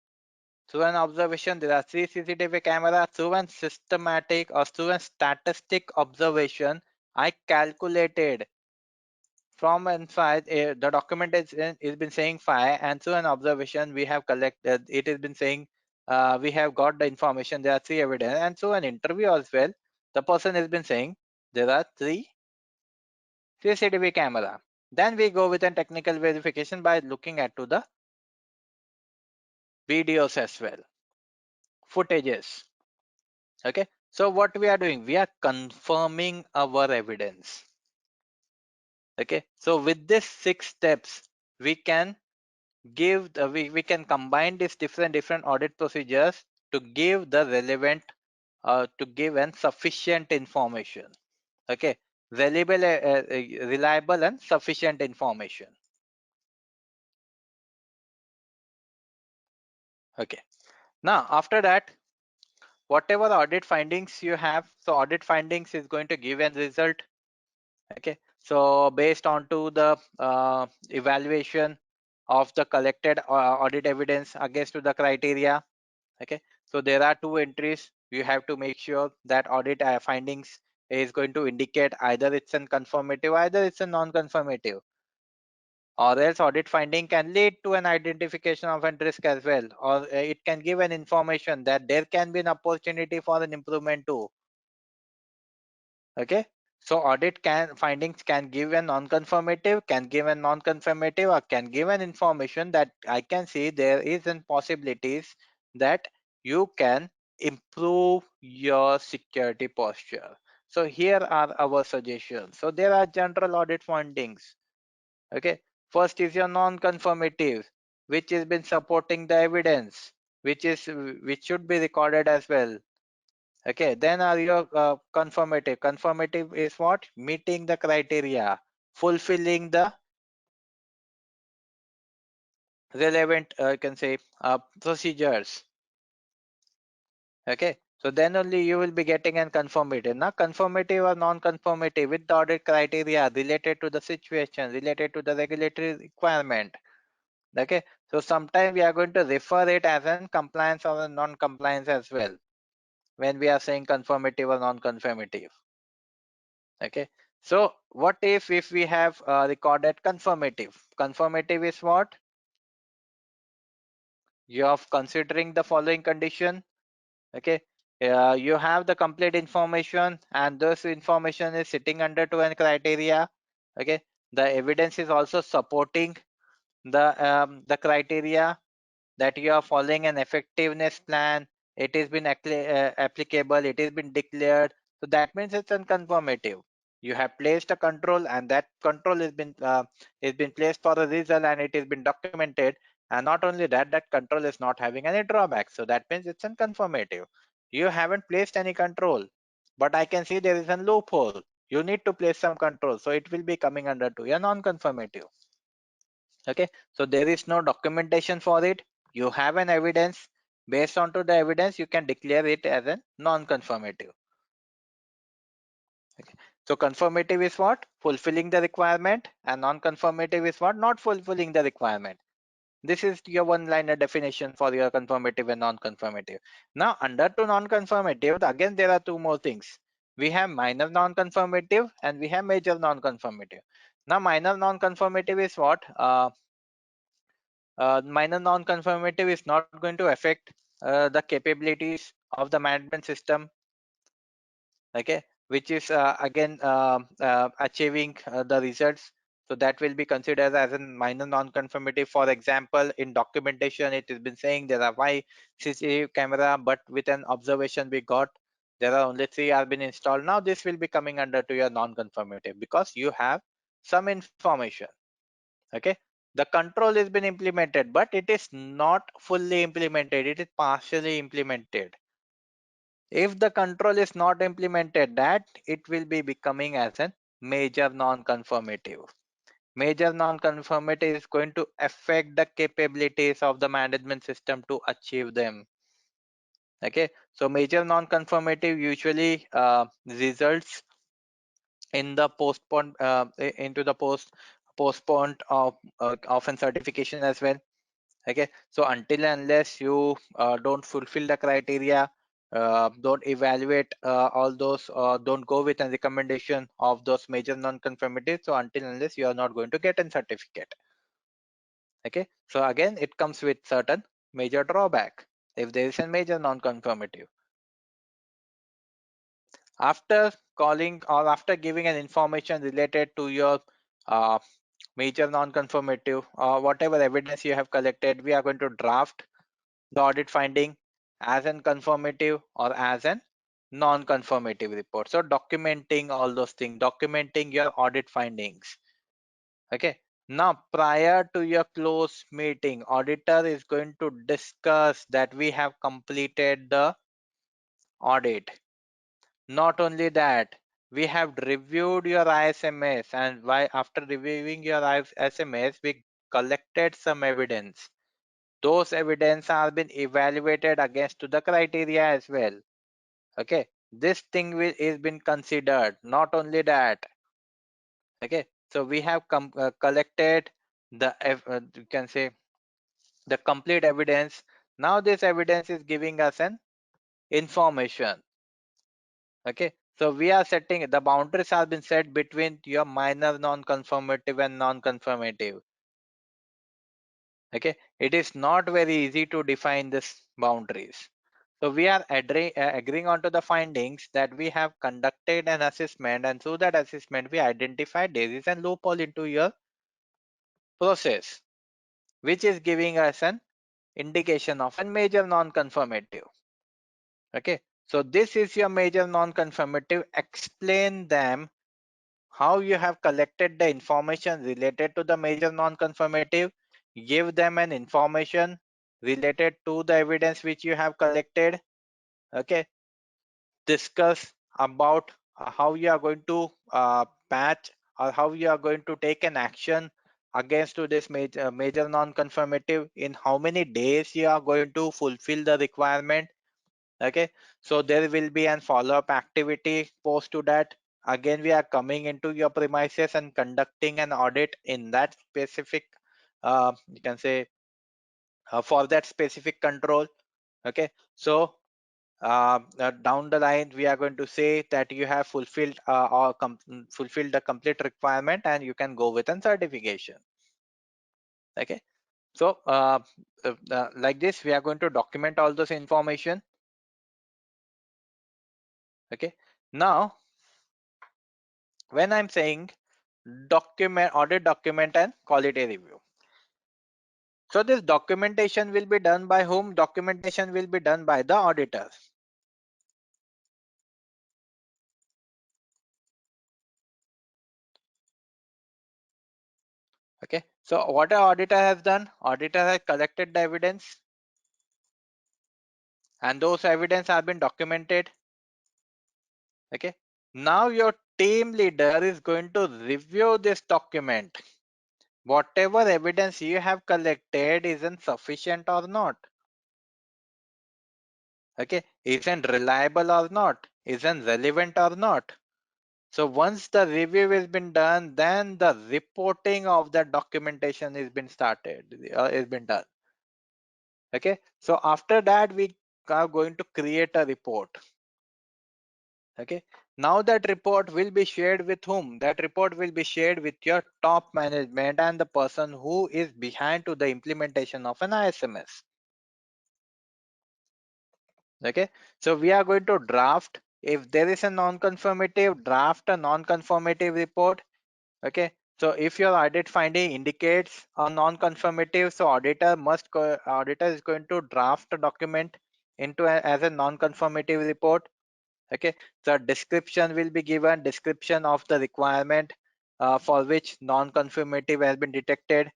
through an observation, there are 3 CCTV cameras. Through an systematic or through a statistic observation, I calculated from inside the document is been saying 5, and through an observation we have collected, it has been saying we have got the information there are 3 evidence, and through an interview as well the person has been saying there are 3 CCTV camera. Then we go with a technical verification by looking at to the videos as well, footages. Okay, so what we are doing, we are confirming our evidence. Okay, so with this 6 steps we can give we can combine these different audit procedures to give the relevant to give and sufficient information. Okay, reliable and sufficient information. Okay, now after that, whatever audit findings you have, so audit findings is going to give a result. Okay, so based on to the evaluation of the collected audit evidence against to the criteria. Okay, so there are 2 entries. You have to make sure that audit findings is going to indicate either it's a conformative, either it's a non-conformative, or else audit finding can lead to an identification of a risk as well, or it can give an information that there can be an opportunity for an improvement too. Okay, so audit findings can give a non-conformative, can give a non-conformative, or can give an information that I can see there is an possibilities that you can improve your security posture. So here are our suggestions. So there are general audit findings. Okay, first is your non-conformative, which has been supporting the evidence, which should be recorded as well. Okay, then are your conformative. Conformative is what? Meeting the criteria, fulfilling the relevant, you can say, procedures. Okay, so then only you will be getting an conformative. Now, conformative or non-conformative with the audit criteria related to the situation, related to the regulatory requirement. Okay, so sometimes we are going to refer it as an compliance or a non-compliance as well when we are saying conformative or non-conformative. Okay, so what if we have recorded conformative? Conformative is what? You are considering the following condition. Okay, you have the complete information and this information is sitting under to an criteria. Okay, the evidence is also supporting the criteria, that you are following an effectiveness plan, it has been applicable, it has been declared. So that means it's unconformative. You have placed a control and that control has been placed for a reason and it has been documented. And not only that, that control is not having any drawbacks. So that means it's unconformative. You haven't placed any control, but I can see there is a loophole. You need to place some control. So it will be coming under to a non-conformative. Okay, so there is no documentation for it. You have an evidence. Based on to the evidence, you can declare it as a non-conformative. Okay. So conformative is what? Fulfilling the requirement, and non-conformative is what? Not fulfilling the requirement. This is your one-liner definition for your conformative and non-conformative. Now under to non-conformative, again there are 2 more things. We have minor non-conformative and we have major non-conformative. Now minor non-conformative is what? Minor non-conformative is not going to affect the capabilities of the management system. Okay, which is again achieving the results. So that will be considered as a minor non-conformity. For example, in documentation it has been saying there are 5 CCTV camera, but with an observation we got there are only 3 are been installed. Now this will be coming under to your non-conformity because you have some information. Okay, the control has been implemented but it is not fully implemented, it is partially implemented. If the control is not implemented, that it will be becoming as a major non-conformative. Major non-conformity is going to affect the capabilities of the management system to achieve them. Okay, so major non-conformative usually results in the postponed into the postponed of certification as well. Okay, so until and unless you don't fulfill the criteria, don't evaluate all those, don't go with a recommendation of those major non-conformities, so until and unless you are not going to get a certificate. Okay, so again it comes with certain major drawback if there is a major non-conformity. After calling or after giving an information related to your uh, major non-conformative or whatever evidence you have collected, we are going to draft the audit finding as an conformative or as an non-conformative report. So documenting all those things, documenting your audit findings. Okay. Now, prior to your close meeting, auditor is going to discuss that we have completed the audit. Not only that, we have reviewed your ISMS, and why after reviewing your ISMS, we collected some evidence. Those evidence have been evaluated against to the criteria as well. Okay, this thing is been considered. Not only that, okay, so we have collected the you can say the complete evidence. Now this evidence is giving us an information. Okay, so we are setting the boundaries have been set between your minor non-conformative and non-conformative. Okay, it is not very easy to define this boundaries. So we are agreeing on to the findings that we have conducted an assessment, and through that assessment we identified there is a loophole into your process, which is giving us an indication of a major non-conformative. Okay, so this is your major non-conformative. Explain them how you have collected the information related to the major non-conformative. Give them an information related to the evidence which you have collected. Okay, discuss about how you are going to patch or how you are going to take an action against to this major non-conformative, in how many days you are going to fulfill the requirement. Okay, so there will be an follow-up activity post to that. Again, we are coming into your premises and conducting an audit in that specific you can say for that specific control. Okay, so down the line we are going to say that you have fulfilled or fulfilled the complete requirement and you can go with a certification. Okay, so like this we are going to document all this information. Okay, now when I'm saying document, audit document and quality review, so this documentation will be done by whom? Documentation will be done by the auditors. Okay, so what an auditor has done, auditor has collected the evidence and those evidence have been documented. Okay, now your team leader is going to review this document. Whatever evidence you have collected isn't sufficient or not. Okay, isn't reliable or not, isn't relevant or not. So once the review has been done, then the reporting of the documentation is been started, is been done. Okay, so after that we are going to create a report. Okay, now that report will be shared with whom? That report will be shared with your top management and the person who is behind to the implementation of an ISMS. Okay, so we are going to draft, if there is a non-conformative, draft a non-conformative report. Okay, so if your audit finding indicates a non-conformative, so auditor is going to draft a document into as a non-conformative report. Okay, so description will be given, description of the requirement for which non-conformative has been detected,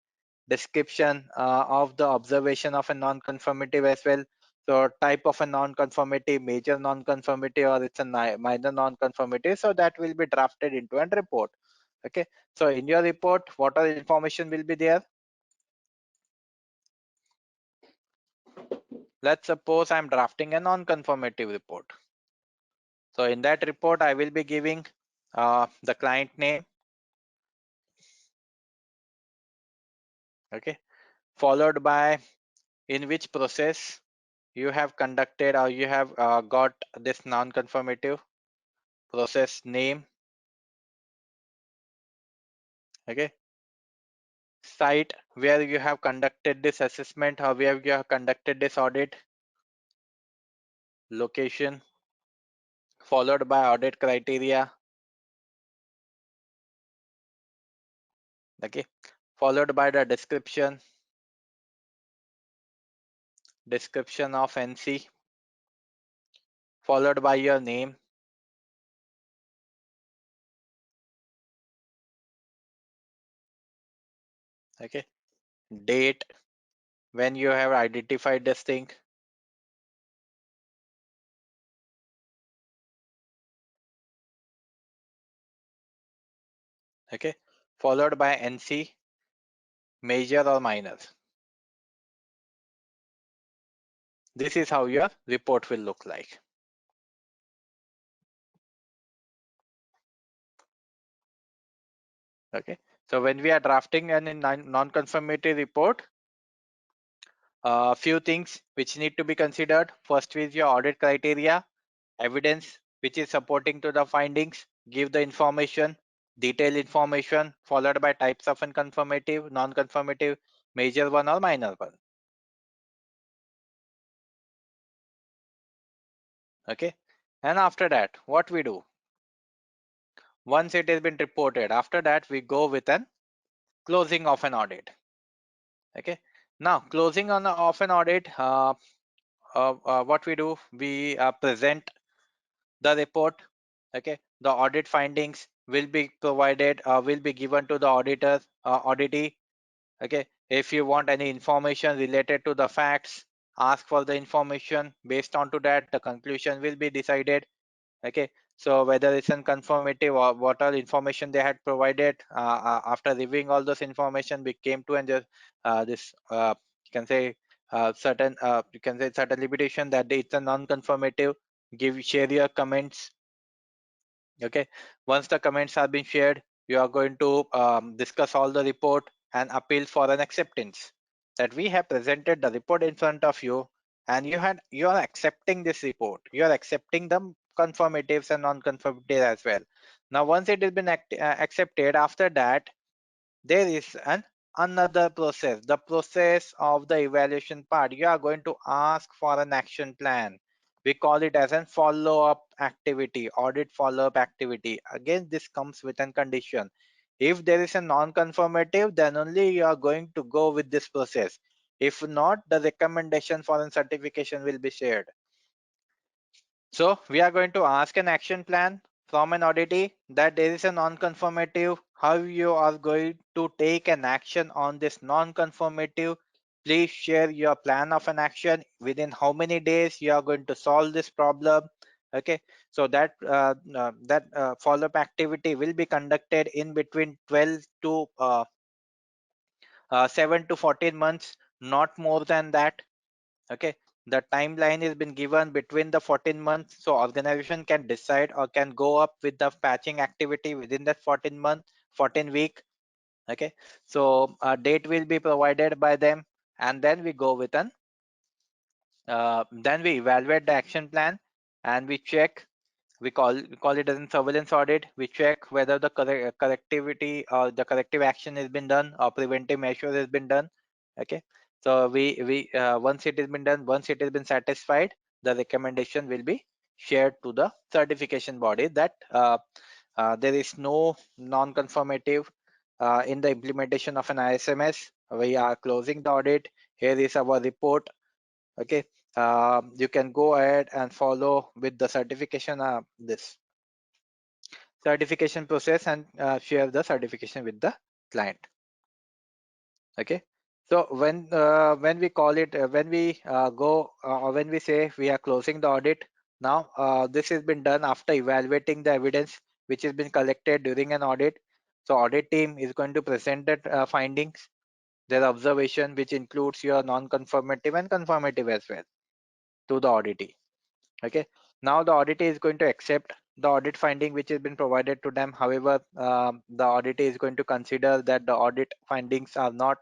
description of the observation of a non-conformative as well. So type of a non-conformity, major non-conformity, or it's a minor non-conformity, so that will be drafted into a report. Okay, so in your report what are the information will be there? Let's suppose I'm drafting a non-conformative report. So in that report I will be giving the client name. Okay, followed by in which process you have conducted or you have got this non-conformative process name. Okay, site where you have conducted this assessment or where you have conducted this audit, location, followed by audit criteria. Okay, followed by the description of NC, followed by your name. Okay, date when you have identified this thing. Okay, followed by NC, major or minor. This is how your report will look like. Okay, so when we are drafting an non-conformity report, a few things which need to be considered. First is your audit criteria, evidence which is supporting to the findings, give the information, detailed information, followed by types of unconformative, non-conformative, major one or minor one. Okay, and after that, what we do? Once it has been reported, after that we go with an closing of an audit. Okay, now closing on of an audit, what we do, we present the report. Okay, the audit findings will be provided, will be given to the auditor, auditee. Okay, if you want any information related to the facts, ask for the information. Based on to that, the conclusion will be decided. Okay, so whether it's in conformity or what all information they had provided, after reviewing all this information, we came to and just this you can say certain you can say certain limitation that it's a non-conformative. Share your comments. Okay, once the comments have been shared, you are going to discuss all the report and appeal for an acceptance, that we have presented the report in front of you and you are accepting this report, you are accepting the conformatives and non-conformatives as well. Now once it has been accepted, after that there is another process, the process of the evaluation part. You are going to ask for an action plan. We call it as a follow-up activity, audit follow-up activity. Again, this comes with a condition. If there is a non-conformative, then only you are going to go with this process. If not, the recommendation for a certification will be shared. So we are going to ask an action plan from an auditee that there is a non-conformative, how you are going to take an action on this non-conformative. Please share your plan of an action, within how many days you are going to solve this problem. Okay, so that follow-up activity will be conducted in between 12 to 7 to 14 months, not more than that. Okay, the timeline has been given between the 14 months, so organization can decide or can go up with the patching activity within that 14 week. Okay, so a date will be provided by them, and then we go with an then we evaluate the action plan and we check. We call it as a surveillance audit. We check whether the correctivity or the corrective action has been done or preventive measures has been done. Okay, so we once it has been done, once it has been satisfied, the recommendation will be shared to the certification body that there is no non-conformative in the implementation of an ISMS. We are closing the audit. Here is our report. Okay, you can go ahead and follow with the certification this certification process and share the certification with the client. Okay, so when we call it when we go or when we say we are closing the audit, now this has been done after evaluating the evidence which has been collected during an audit. So audit team is going to present the findings, their observation, which includes your non-conformative and conformative as well, to the auditee. Okay, now the auditee is going to accept the audit finding which has been provided to them. However, the auditee is going to consider that the audit findings are not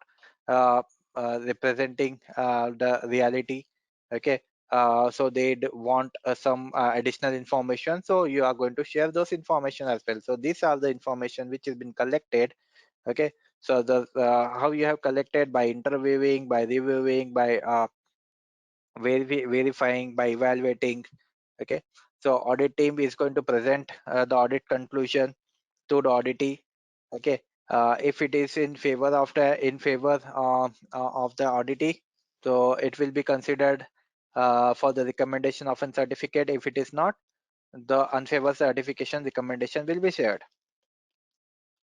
representing the reality. Okay, so they want some additional information, so you are going to share those information as well. So these are the information which has been collected. Okay, so the how you have collected: by interviewing, by reviewing, by verifying, by evaluating. Okay, so audit team is going to present the audit conclusion to the auditee. Okay, if it is in favor of the auditee, so it will be considered for the recommendation of a certificate. If it is not, the unfavor certification recommendation will be shared.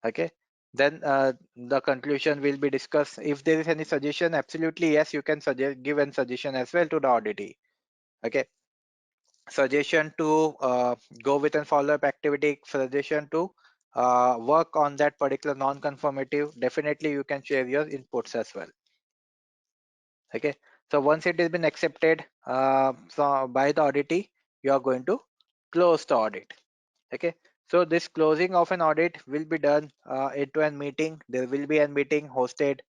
Okay, then the conclusion will be discussed. If there is any suggestion, absolutely yes, you can suggest, give a suggestion as well to the auditee. Okay, suggestion to go with a follow-up activity, suggestion to work on that particular non-conformative, definitely you can share your inputs as well. Okay, so once it has been accepted so by the auditee, you are going to close the audit. Okay, so this closing of an audit will be done into a meeting. There will be a meeting hosted,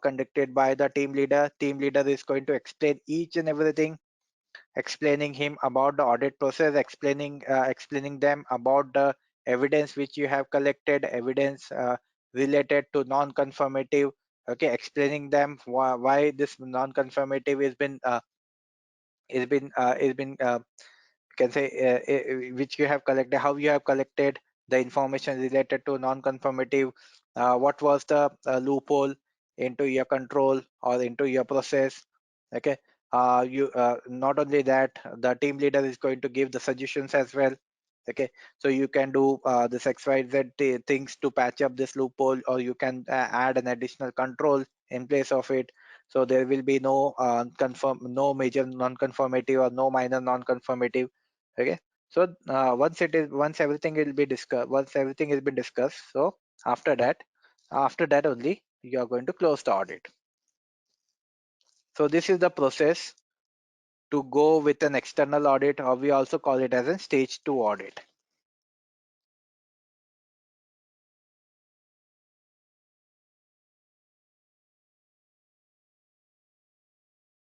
conducted by the team leader. Team leader is going to explain each and everything, explaining him about the audit process, explaining them about the evidence which you have collected, evidence related to non-conformative. Okay, explaining them why this non-conformative is been can say which you have collected, how you have collected the information related to non-conformative, what was the loophole into your control or into your process. Okay, you not only that, the team leader is going to give the suggestions as well. Okay, so you can do this xyz things to patch up this loophole, or you can add an additional control in place of it. So there will be no major non-conformity or no minor non-conformity. Okay, so once everything will be discussed, once everything has been discussed, so after that only you are going to close the audit. So this is the process to go with an external audit, or we also call it as a stage 2 audit.